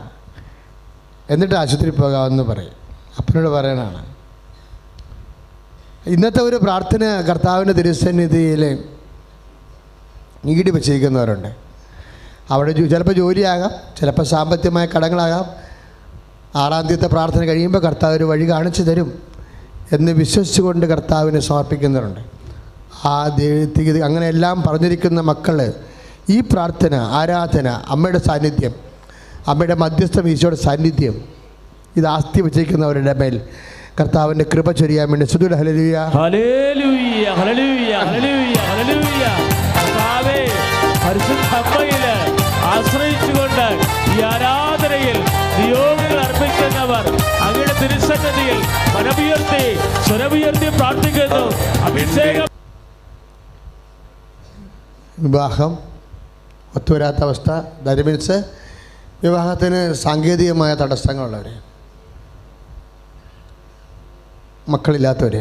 എന്നിട്ട് ആശുപത്രി പോകാമെന്ന് പറയും. അപ്പനോട് പറയാനാണ്. ഇന്നത്തെ ഒരു പ്രാർത്ഥന കർത്താവിൻ്റെ തിരുസന്നിധിയിൽ ഈടി വച്ചിരിക്കുന്നവരുണ്ട്. അവിടെ ചിലപ്പോൾ ജോലിയാകാം, ചിലപ്പോൾ സാമ്പത്തികമായ കടങ്ങളാകാം. 6-ാം തീയതി പ്രാർത്ഥന കഴിയുമ്പോൾ കർത്താവ് ഒരു വഴി കാണിച്ചു തരും എന്ന് വിശ്വസിച്ചുകൊണ്ട് കർത്താവിനെ സമർപ്പിക്കുന്നവരുണ്ട്. ആ തീയതി അങ്ങനെ എല്ലാം പറഞ്ഞിരിക്കുന്ന മക്കൾ ഈ പ്രാർത്ഥന, ആരാധന, അമ്മയുടെ സാന്നിധ്യം, അമ്മയുടെ മധ്യസ്ഥം, ഈശോയുടെ സാന്നിധ്യം ഇത് ആസ്തി വച്ചിരിക്കുന്നവരുടെ മേൽ കർത്താവിൻ്റെ കൃപ ചൊരിയാൻ വേണ്ടി സ്തുതിയുടെ ഹല്ലേലൂയ. ഹല്ലേലൂയ, ഹല്ലേലൂയ, ഹല്ലേലൂയ, ഹല്ലേലൂയ. കർത്താവേ, പരിശുദ്ധ അമ്മയില് ആശ്രയിച്ചുകൊണ്ട് ഈ ആരാധനയിൽ നിയോഗങ്ങൾ അർപ്പിക്കുന്നവർ അങ്ങയുടെ തിരുസന്നിധിയിൽ മനമുയർത്തി സ്വരമുയർത്തി പ്രാർത്ഥിക്കുന്നു. അഭിഷേകം. വിവാഹം ഒത്തുവരാത്ത അവസ്ഥ, ദാറ്റ് മീൻസ് വിവാഹത്തിന് സാങ്കേതികമായ തടസ്സങ്ങളുള്ളവർ, മക്കളില്ലാത്തവർ,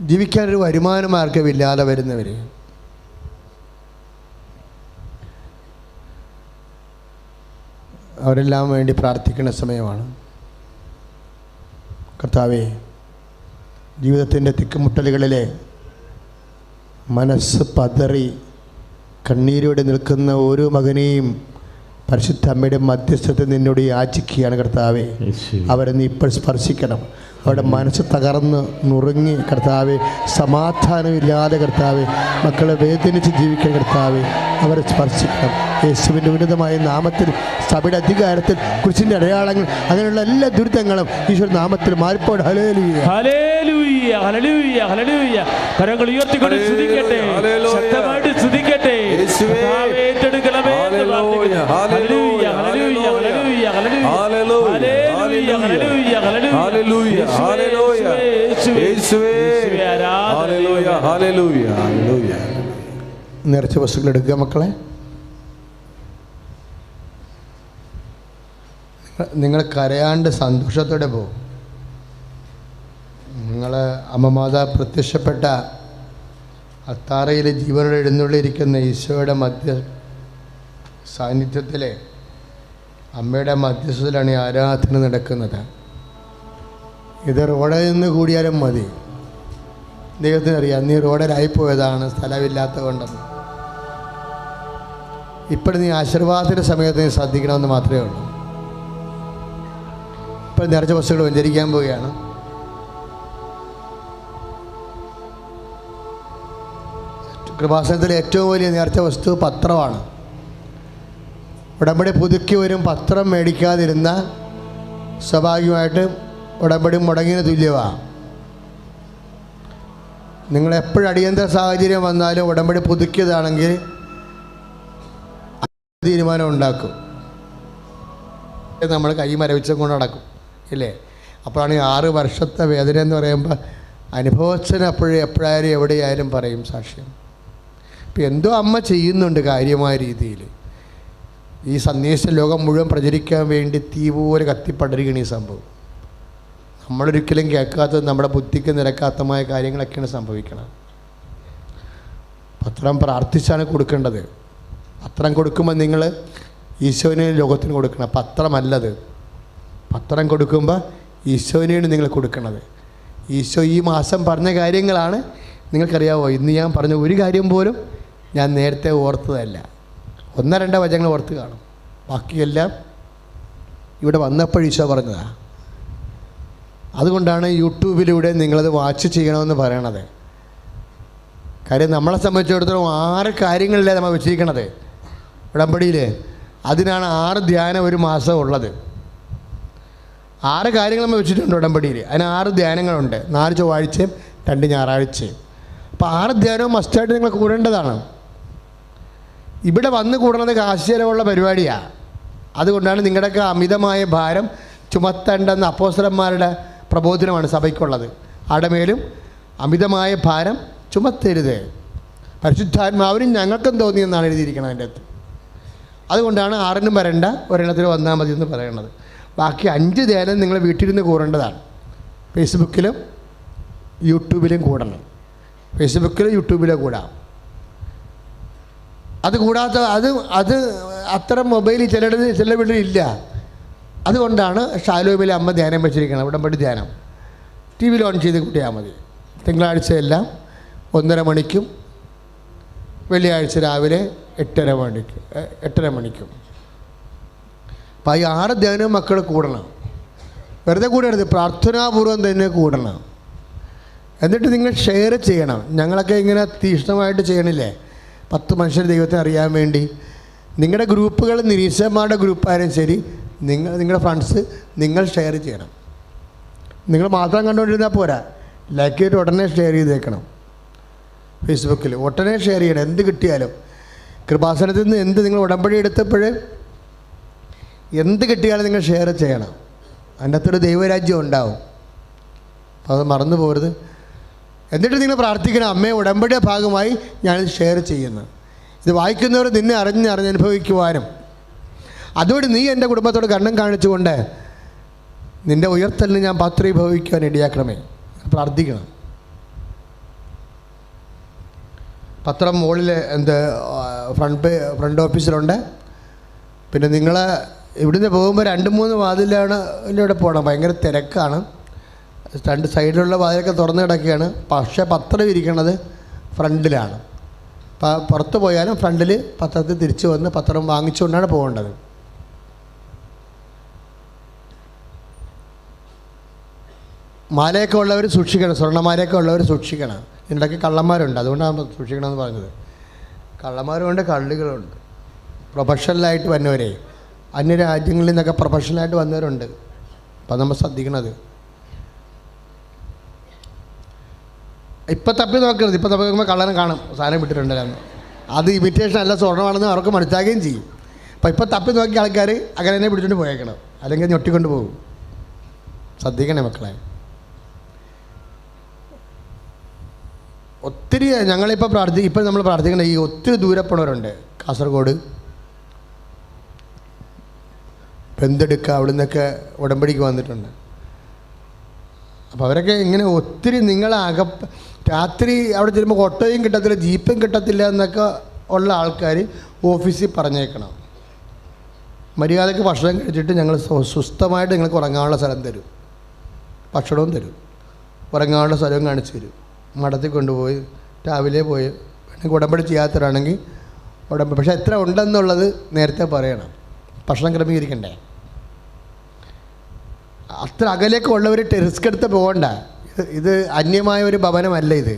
ജീവിക്കാനൊരു വരുമാന മാർഗമില്ലാതെ വരുന്നവർ, അവരെല്ലാം വേണ്ടി പ്രാർത്ഥിക്കുന്ന സമയമാണ്. കർത്താവേ, ജീവിതത്തിൻ്റെ തിക്കുമുട്ടലുകളിലെ മനസ്സ് പതറി കണ്ണീരോടെ നിൽക്കുന്ന ഓരോ മകനെയും പരിശുദ്ധ അമ്മയുടെ മധ്യസ്ഥത്തിൽ നിന്നോട് യാചിക്കുകയാണ് കർത്താവേ. അവരെ നീ ഇപ്പോൾ സ്പർശിക്കണം. അവരുടെ മനസ്സ് തകർന്ന് നുറുങ്ങി കർത്താവെ, സമാധാനമില്ലാതെ കർത്താവെ, മക്കളെ വേദനിച്ച് ജീവിക്കാൻ കർത്താവെ അവരെ സ്പർശിക്കണം. യേശുവിൻ്റെ ഉന്നതമായ നാമത്തിൽ, സഭയുടെ അധികാരത്തിൽ, കുരിശിൻ്റെ അടയാളങ്ങൾ, അങ്ങനെയുള്ള എല്ലാ ദുരിതങ്ങളും ഈശ്വര നാമത്തിൽ മാറിപ്പോട്. ഹല്ലേലൂയ, ഹല്ലേലൂയ, ഹല്ലേലൂയ, ഹല്ലേലൂയ. കരങ്ങൾ ഉയർത്തിക്കൊണ്ട് സ്തുതിക്കട്ടെ, ശക്തമായിട്ട് സ്തുതിക്കട്ടെ. ഏറ്റെടുക്കണമേ. ഹല്ലേലൂയ, ഹല്ലേലൂയ, ഹല്ലേലൂയ, ഹല്ലേലൂയ, ഹല്ലേലൂയ, ഹല്ലേലൂയ, ഹല്ലേലൂയ, ഹല്ലേലൂയ, യേശുവേ, ഹല്ലേലൂയ, ഹല്ലേലൂയ, ഹല്ലേലൂയ. നേർച്ച വസ്തുക്കൾ എടുക്കുക മക്കളെ. നിങ്ങൾ കരയാണ്ട് സന്തോഷത്തോടെ പോകും. നിങ്ങൾ അമ്മമാതാ പ്രത്യക്ഷപ്പെട്ട അത്താറയിൽ ജീവനോടെ എഴുന്നള്ളിയിരിക്കുന്ന ഈശോയുടെ സാന്നിധ്യത്തിലെ അമ്മയുടെ മധ്യസ്ഥത്തിലാണ് ഈ ആരാധന നടക്കുന്നത്. ഇത് റോഡിൽ നിന്ന് കൂടിയാലും മതി. ദൈവത്തിനറിയാം നീ റോഡിലായിപ്പോയതാണ്, സ്ഥലമില്ലാത്തത് കൊണ്ടെന്ന്. ഇപ്പോൾ നീ ആശീർവാദത്തിൻ്റെ സമയത്ത് നീ ശ്രദ്ധിക്കണമെന്ന് മാത്രമേ ഉള്ളൂ. ഇപ്പോൾ നേർച്ച വസ്തുക്കൾ വെഞ്ചരിക്കാൻ പോവുകയാണ്. കൃപാസനത്തിലെ ഏറ്റവും വലിയ നേർച്ച വസ്തു പത്രമാണ്. ഉടമ്പടി പുതുക്കി വരും പത്രം മേടിക്കാതിരുന്ന സ്വാഭാവികമായിട്ട് ഉടമ്പടി മുടങ്ങിന് തുല്യമാണ്. നിങ്ങൾ എപ്പോഴും അടിയന്തര സാഹചര്യം വന്നാലും ഉടമ്പടി പുതുക്കിയതാണെങ്കിൽ തീരുമാനം ഉണ്ടാക്കും. നമ്മൾ കൈ മരവിച്ചും കൊണ്ട് നടക്കും ഇല്ലേ? അപ്പോഴാണ് 6 വർഷത്തെ വേദന എന്ന് പറയുമ്പോൾ അനുഭവത്തിന് എപ്പോഴായാലും എവിടെയായാലും പറയും സാക്ഷ്യം. ഇപ്പം എന്തോ അമ്മ ചെയ്യുന്നുണ്ട് കാര്യമായ രീതിയിൽ. ഈ സന്ദേശം ലോകം മുഴുവൻ പ്രചരിക്കാൻ വേണ്ടി തീ പോലെ കത്തിപ്പടരുകയാണ് ഈ സംഭവം. നമ്മളൊരിക്കലും കേൾക്കാത്തത്, നമ്മുടെ ബുദ്ധിക്ക് നിരക്കാത്തമായ കാര്യങ്ങളൊക്കെയാണ് സംഭവിക്കണം. പത്രം പ്രാർത്ഥിച്ചാണ് കൊടുക്കേണ്ടത്. പത്രം കൊടുക്കുമ്പോൾ നിങ്ങൾ ഈശോനെ ലോകത്തിന് കൊടുക്കണം, പത്രമല്ലത്. പത്രം കൊടുക്കുമ്പോൾ ഈശോനെയാണ് നിങ്ങൾ കൊടുക്കണത്. ഈശോ ഈ മാസം പറഞ്ഞ കാര്യങ്ങളാണ്. നിങ്ങൾക്കറിയാമോ, ഇന്ന് ഞാൻ പറഞ്ഞ ഒരു കാര്യം പോലും ഞാൻ നേരത്തെ ഓർത്തതല്ല. 1-2 വചനങ്ങൾ ഓർത്ത് കാണും, ബാക്കിയെല്ലാം ഇവിടെ വന്നപ്പോൾ ഈശോ പറഞ്ഞതാണ്. അതുകൊണ്ടാണ് യൂട്യൂബിലൂടെ നിങ്ങളത് വാച്ച് ചെയ്യണമെന്ന് പറയണത്. കാര്യം നമ്മളെ സംബന്ധിച്ചിടത്തോളം 6 കാര്യങ്ങളിലേ നമ്മൾ വെച്ചിരിക്കണത് ഉടമ്പടിയിൽ. അതിനാണ് 6 ധ്യാനം ഒരു മാസം ഉള്ളത്. 6 കാര്യങ്ങൾ നമ്മൾ വെച്ചിട്ടുണ്ട് ഉടമ്പടിയിൽ. അതിന് 6 ധ്യാനങ്ങളുണ്ട്, 4 ചൊവ്വാഴ്ചയും 2 ഞായറാഴ്ചയും. അപ്പോൾ 6 ധ്യാനവും മസ്റ്റായിട്ട് നിങ്ങൾ കൂടേണ്ടതാണ്. ഇവിടെ വന്ന് കൂടുന്നത് കാശ് ചെലവുള്ള പരിപാടിയാണ്. അതുകൊണ്ടാണ് നിങ്ങളുടെയൊക്കെ അമിതമായ ഭാരം ചുമത്തേണ്ടെന്ന അപ്പോസ്തലന്മാരുടെ പ്രബോധനമാണ് സഭയ്ക്കുള്ളത്. ആടമേലും അമിതമായ ഭാരം ചുമത്തരുത്, പരിശുദ്ധാത്മാവിനും ഞങ്ങൾക്കും തോന്നിയെന്നാണ് എഴുതിയിരിക്കുന്നത് അതിൻ്റെ അകത്ത്. അതുകൊണ്ടാണ് 6-നും വരണ്ട, ഒരെണ്ണത്തിന് വന്നാൽ മതി എന്ന് പറയുന്നത്. ബാക്കി 5 ധ്യാനം നിങ്ങൾ വീട്ടിലിരുന്ന് കൂടേണ്ടതാണ്. ഫേസ്ബുക്കിലും യൂട്യൂബിലും കൂടണം. ഫേസ്ബുക്കിലും യൂട്യൂബിലും കൂടാം. അത് കൂടാത്ത അത് അത്തരം മൊബൈൽ ചില വീട്ടിലില്ല. അതുകൊണ്ടാണ് ഷാലോമിലെ അമ്മ ധ്യാനം വെച്ചിരിക്കുന്നത്, ഉടമ്പടി ധ്യാനം. ടി വിയിൽ ഓൺ ചെയ്ത് കൂട്ടിയാൽ മതി. തിങ്കളാഴ്ചയെല്ലാം 1:30 മണിക്കും വെള്ളിയാഴ്ച രാവിലെ 8:30 മണിക്കും. അപ്പോൾ ഈ 6 ധ്യാനം മക്കൾ കൂടണം. വെറുതെ കൂടരുത്, പ്രാർത്ഥനാപൂർവ്വം തന്നെ കൂടണം. എന്നിട്ട് നിങ്ങൾ ഷെയർ ചെയ്യണം. ഞങ്ങളൊക്കെ ഇങ്ങനെ തീക്ഷ്ണമായിട്ട് ചെയ്യണില്ലേ, 10 മനുഷ്യർ ദൈവത്തെ അറിയാൻ വേണ്ടി. നിങ്ങളുടെ ഗ്രൂപ്പുകൾ നിരീക്ഷകന്മാരുടെ ഗ്രൂപ്പായാലും ശരി, നിങ്ങളുടെ ഫ്രണ്ട്സ് നിങ്ങൾ ഷെയർ ചെയ്യണം. നിങ്ങൾ മാത്രം കണ്ടുകൊണ്ടിരുന്നാൽ പോരാ, ലൈക്ക് ചെയ്തിട്ട് ഉടനെ ഷെയർ ചെയ്തേക്കണം. ഫേസ്ബുക്കിൽ ഉടനെ ഷെയർ ചെയ്യണം. എന്ത് കിട്ടിയാലും കൃപാസനത്തിൽ നിന്ന് എന്ത് നിങ്ങൾ ഉടമ്പടി എടുത്തപ്പോൾ എന്ത് കിട്ടിയാലും നിങ്ങൾ ഷെയർ ചെയ്യണം. അതിൻ്റെ അകത്തൊരു ദൈവരാജ്യം ഉണ്ടാവും. അപ്പോൾ അത് മറന്നു പോകരുത്. എന്നിട്ട് നിങ്ങൾ പ്രാർത്ഥിക്കണം, അമ്മയെ ഉടമ്പടിയുടെ ഭാഗമായി ഞാനിത് ഷെയർ ചെയ്യുന്നു. ഇത് വായിക്കുന്നവർ നിന്നെ അറിഞ്ഞ് അനുഭവിക്കുവാനും അതുകൊണ്ട് നീ എൻ്റെ കുടുംബത്തോട് കണ്ണം കാണിച്ചുകൊണ്ട് നിൻ്റെ ഉയർത്തലിന് ഞാൻ പാത്രീഭവിക്കുവാൻ ഇടയാക്കണമേ. പ്രാർത്ഥിക്കണം. പത്രം മുകളിൽ ഫ്രണ്ട് ഓഫീസിലുണ്ട്. പിന്നെ നിങ്ങൾ ഇവിടുന്ന് പോകുമ്പോൾ 2-3 വാതിലാണ് ഇവിടെ പോകണം. ഭയങ്കര തിരക്കാണ്. 2 സൈഡിലുള്ള വാതിലൊക്കെ തുറന്ന് കിടക്കുകയാണ്. പക്ഷേ പത്രം ഇരിക്കുന്നത് ഫ്രണ്ടിലാണ്. പുറത്ത് പോയാലും ഫ്രണ്ടിൽ പത്രത്തിൽ തിരിച്ചു വന്ന് പത്രം വാങ്ങിച്ചുകൊണ്ടാണ് പോകേണ്ടത്. മാലയൊക്കെ ഉള്ളവർ സൂക്ഷിക്കണം, സ്വർണ്ണമാലയൊക്കെ ഉള്ളവർ സൂക്ഷിക്കണം. ഇതിനിടയ്ക്ക് കള്ളന്മാരുണ്ട്, അതുകൊണ്ടാണ് സൂക്ഷിക്കണമെന്ന് പറഞ്ഞത്. കള്ളന്മാരുമുണ്ട്, കള്ളികളുണ്ട്. പ്രൊഫഷണലായിട്ട് വന്നവരെ, അന്യരാജ്യങ്ങളിൽ നിന്നൊക്കെ പ്രൊഫഷണലായിട്ട് വന്നവരുണ്ട്. അപ്പം നമ്മൾ ശ്രദ്ധിക്കണത്. ഇപ്പം തപ്പി നോക്കരുത്. ഇപ്പം തപ്പി നോക്കുമ്പോൾ കള്ളനെ കാണും, സാധനം വിട്ടിട്ടുണ്ടല്ലോ. അത് ഇമിറ്റേഷൻ അല്ല, സ്വർണ്ണമാണെന്ന് അവർക്ക് മനസ്സിലാക്കുകയും ചെയ്യും. അപ്പം ഇപ്പം തപ്പി നോക്കിയ ആൾക്കാർ അങ്ങനെ തന്നെ പിടിച്ചുകൊണ്ട് പോയേക്കണം, അല്ലെങ്കിൽ ഞൊട്ടിക്കൊണ്ട് പോകും. ശ്രദ്ധിക്കണേ മക്കളെ. ഒത്തിരി ഞങ്ങളിപ്പോൾ ഇപ്പം നമ്മൾ പ്രാർത്ഥിക്കേണ്ട ഈ ഒത്തിരി ദൂരപ്പോണവരുണ്ട്. കാസർഗോഡ്, ബന്ധെടുക്ക, അവിടെ നിന്നൊക്കെ ഉടമ്പടിക്ക് വന്നിട്ടുണ്ട്. അപ്പോൾ അവരൊക്കെ ഇങ്ങനെ ഒത്തിരി രാത്രി അവിടെ ചെല്ലുമ്പോൾ ഓട്ടോയും കിട്ടത്തില്ല, ജീപ്പും കിട്ടത്തില്ല എന്നൊക്കെ ഉള്ള ആൾക്കാർ ഓഫീസിൽ പറഞ്ഞേക്കണം. മര്യാദയ്ക്ക് ഭക്ഷണം കഴിച്ചിട്ട് ഞങ്ങൾ സ്വസ്ഥമായിട്ട് നിങ്ങൾക്ക് ഉറങ്ങാനുള്ള സ്ഥലം തരും, ഭക്ഷണവും തരും, ഉറങ്ങാനുള്ള സ്ഥലവും കാണിച്ചു തരും. മഠത്തിൽ കൊണ്ടുപോയി രാവിലെ പോയി വേണമെങ്കിൽ ഉടമ്പടി ചെയ്യാത്തവരാണെങ്കിൽ ഉടമ്പടി. പക്ഷേ എത്ര ഉണ്ടെന്നുള്ളത് നേരത്തെ പറയണം, ഭക്ഷണം ക്രമീകരിക്കണ്ടേ. അത്ര അകലേക്ക് ഉള്ളവർ റിസ്ക് എടുത്ത് പോകണ്ട. ഇത് അന്യമായ ഒരു ഭവനമല്ല ഇത്.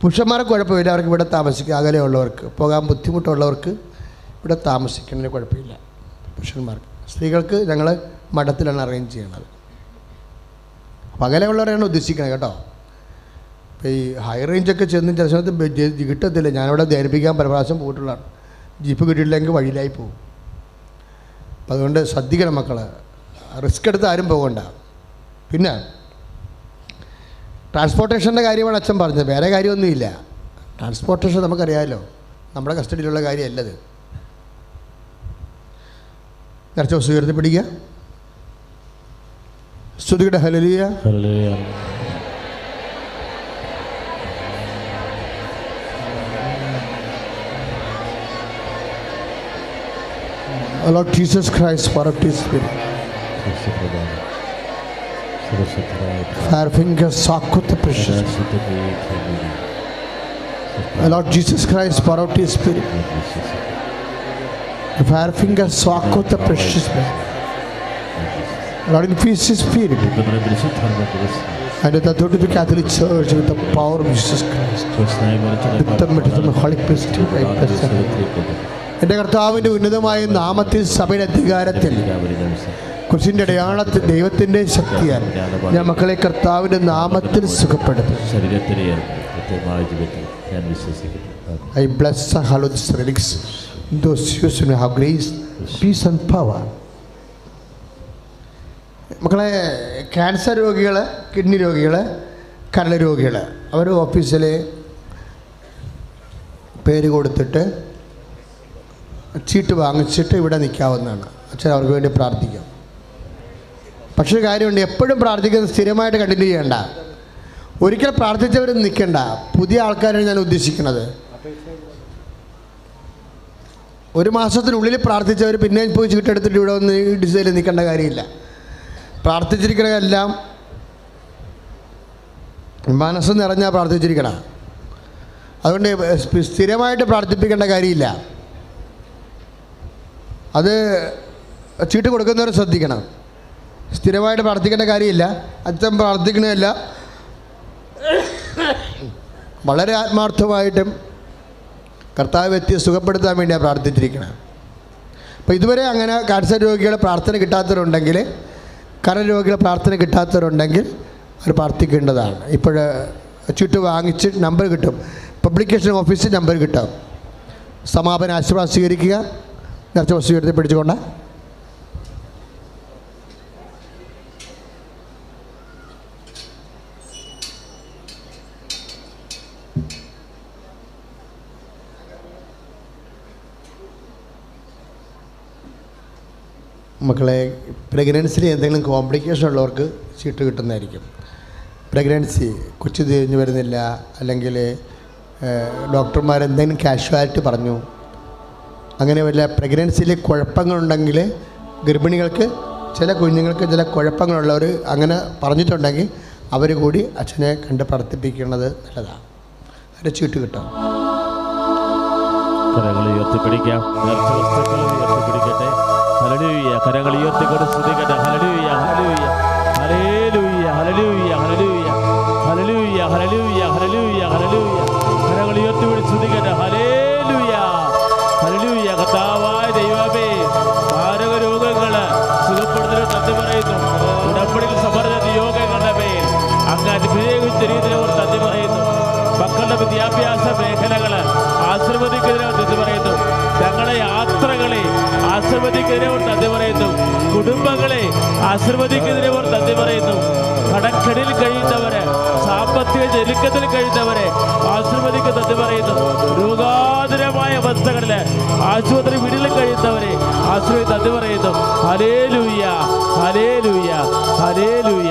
പുരുഷന്മാർക്ക് കുഴപ്പമില്ല, അവർക്ക് ഇവിടെ താമസിക്കുക. അകലെയുള്ളവർക്ക് പോകാൻ ബുദ്ധിമുട്ടുള്ളവർക്ക് ഇവിടെ താമസിക്കുന്നതിന് കുഴപ്പമില്ല പുരുഷന്മാർക്ക്. സ്ത്രീകൾക്ക് ഞങ്ങൾ മഠത്തിലാണ് അറേഞ്ച് ചെയ്യണത്. അപ്പോൾ അകലെയുള്ളവരെയാണ് ഉദ്ദേശിക്കുന്നത് കേട്ടോ. ഇപ്പോൾ ഈ ഹൈ റേഞ്ചൊക്കെ ചെന്ന് ചില സമയത്ത് കിട്ടത്തില്ല. ഞാനിവിടെ ധ്യാനിപ്പിക്കാൻ പല പ്രാവശ്യം പോയിട്ടുള്ളതാണ്. ജീപ്പ് കിട്ടിയില്ലെങ്കിൽ വഴിയിലായി പോകും. അപ്പം അതുകൊണ്ട് ശ്രദ്ധിക്കണം മക്കൾ, റിസ്ക് എടുത്ത് ആരും പോകണ്ട. പിന്നെ ട്രാൻസ്പോർട്ടേഷൻ്റെ കാര്യമാണ് അച്ഛൻ പറഞ്ഞത്, വേറെ കാര്യമൊന്നുമില്ല. ട്രാൻസ്പോർട്ടേഷൻ നമുക്കറിയാമല്ലോ, നമ്മുടെ കസ്റ്റഡിയിലുള്ള കാര്യമല്ലത്. നേരത്തെ ദിവസം ഉയർത്തി പിടിക്കുക. സ്തുതിയുടെ hallelujah. Lord Jesus Christ, pour out His Spirit. Fire fingers soak with the precious. Lord Jesus Christ, pour out His Spirit. Fire fingers soak with the precious blood. Lord, infuse His Spirit. And with the authority of the Catholic Church, with the power of Jesus Christ, with the Holy Priest, I bless you. എൻ്റെ കർത്താവിൻ്റെ ഉന്നതമായ നാമത്തിൽ സഭയുടെ അധികാരത്തിൽ കുരിശിൻ്റെ അടയാളത്തിൽ ദൈവത്തിൻ്റെ ശക്തിയാൽ ഞാൻ മക്കളെ കർത്താവിൻ്റെ നാമത്തിൽ സുഖപ്പെടുത്തും. I bless and hallow these relics, those who have grace, peace and power. മക്കളെ, ക്യാൻസർ രോഗികൾ, കിഡ്നി രോഗികൾ, കരൾ രോഗികൾ, അവർ ഓഫീസിൽ പേര് കൊടുത്തിട്ട് ചീട്ട് വാങ്ങിച്ചിട്ട് ഇവിടെ നിൽക്കാവുന്നതാണ്. അച്ഛൻ അവർക്ക് വേണ്ടി പ്രാർത്ഥിക്കാം. പക്ഷേ കാര്യമുണ്ട്, എപ്പോഴും പ്രാർത്ഥിക്കുന്നത് സ്ഥിരമായിട്ട് കണ്ടിന്യൂ ചെയ്യണ്ട. ഒരിക്കൽ പ്രാർത്ഥിച്ചവർ നിൽക്കണ്ട. പുതിയ ആൾക്കാരാണ് ഞാൻ ഉദ്ദേശിക്കുന്നത്. ഒരു മാസത്തിനുള്ളിൽ പ്രാർത്ഥിച്ചവർ പിന്നെയും പോയി ചീട്ടെടുത്തിട്ട് ഇവിടെ വന്ന് ഈ ഡിസൈനിൽ നിൽക്കേണ്ട കാര്യമില്ല. പ്രാർത്ഥിച്ചിരിക്കണമെല്ലാം മനസ്സ് നിറഞ്ഞാൽ പ്രാർത്ഥിച്ചിരിക്കണം. അതുകൊണ്ട് സ്ഥിരമായിട്ട് പ്രാർത്ഥിപ്പിക്കേണ്ട കാര്യമില്ല. അത് ചീട്ട് കൊടുക്കുന്നവർ ശ്രദ്ധിക്കണം. സ്ഥിരമായിട്ട് പ്രാർത്ഥിക്കേണ്ട കാര്യമില്ല. അച്ഛൻ പ്രാർത്ഥിക്കണമല്ല, വളരെ ആത്മാർത്ഥമായിട്ടും കർത്താവ് വ്യക്തിയെ സുഖപ്പെടുത്താൻ വേണ്ടിയാണ് പ്രാർത്ഥിച്ചിരിക്കണം. അപ്പോൾ ഇതുവരെ അങ്ങനെ ക്യാൻസർ രോഗികളെ പ്രാർത്ഥന കിട്ടാത്തവരുണ്ടെങ്കിൽ, കരൾ രോഗികളെ പ്രാർത്ഥന കിട്ടാത്തവരുണ്ടെങ്കിൽ അവർ പ്രാർത്ഥിക്കേണ്ടതാണ്. ഇപ്പോൾ ചീട്ട് വാങ്ങിച്ച് നമ്പർ കിട്ടും, പബ്ലിക്കേഷൻ ഓഫീസിൽ നമ്പർ കിട്ടും. സമാപന ആശീർവാദം സ്വീകരിക്കുക. നേർച്ച വസ്തു എടുത്ത് പിടിച്ചുകൊണ്ട് മക്കളെ, പ്രഗ്നൻസിയിൽ എന്തെങ്കിലും കോംപ്ലിക്കേഷൻ ഉള്ളവർക്ക് ചീട്ട് കിട്ടുന്നതായിരിക്കും. പ്രഗ്നൻസി കൊച്ചു തിരിഞ്ഞു വരുന്നില്ല, അല്ലെങ്കിൽ ഡോക്ടർമാർ എന്തെങ്കിലും കാഷ്വാലിറ്റി പറഞ്ഞു, അങ്ങനെ വല്ല പ്രഗ്നൻസിയിൽ കുഴപ്പങ്ങളുണ്ടെങ്കിൽ, ഗർഭിണികൾക്ക് ചില കുഞ്ഞുങ്ങൾക്ക് ചില കുഴപ്പങ്ങളുള്ളവർ അങ്ങനെ പറഞ്ഞിട്ടുണ്ടെങ്കിൽ അവർ കൂടി അച്ഛനെ കണ്ട് പ്രാർത്ഥിപ്പിക്കുന്നത് നല്ലതാണ്. അതിൻ്റെ ചീട്ട് കിട്ടും. കരങ്ങൾ ഉയർത്തിപ്പിടിക്കാം. നേർച്ച വസ്തുക്കൾ ഉയർത്തിപ്പിടിക്കട്ടെ. ഹല്ലേലൂയ. കരങ്ങൾ ഉയർത്തിക്കൊണ്ട് സ്തുതിക്കട്ടെ. ഹല്ലേലൂയ, ഹല്ലേലൂയ, ഹല്ലേലൂയ, ഹല്ലേലൂയ, ഹല്ലേലൂയ, ഹല്ലേലൂയ, ഹല്ലേലൂയ, ഹല്ലേലൂയ, ഹല്ലേലൂയ. കരങ്ങൾ ഉയർത്തിപ്പിടിച്ച് സ്തുതിക്കട്ടെ. ഹല്ലേലൂയ, ഹല്ലേലൂയ. കർത്താവായ ദൈവമേ, മാരക രോഗങ്ങൾ സുഖപ്പെടുത്തലും നന്ദി പറയുന്നു. ഉടമ്പടിയിൽ സമർപ്പിച്ച യോഗങ്ങളുടെ മേൽ അങ്ങ് അനുഗ്രഹിച്ച രീതിയിൽ നന്ദി പറയുന്നു. മക്കളുടെ വിദ്യാഭ്യാസ മേഖലകൾ ആശീർവദിക്കുന്നതിനോട് നന്ദി പറയുന്നു. ഞങ്ങളുടെ യാത്രകളെ ആശീർവദിക്കുന്നതിനോട് നന്ദി പറയുന്നു. കുടുംബങ്ങളെ ആശീർവദിക്കുന്നതിനോട് നന്ദി പറയുന്നു. കടക്കടിൽ കഴിയുന്നവരെ, സാമ്പത്തിക ഞെരുക്കത്തിൽ കഴിയുന്നവരെ ആശീർവദിക്കുന്ന നന്ദി പറയുന്നു. രോഗാതുരമായ അവസ്ഥകളിൽ ആശുപത്രി വീട്ടിൽ കഴിയുന്നവരെ ആശീർവദിച്ച് നന്ദി പറയുന്നു. ഹല്ലേലൂയ, ഹല്ലേലൂയ, ഹല്ലേലൂയ.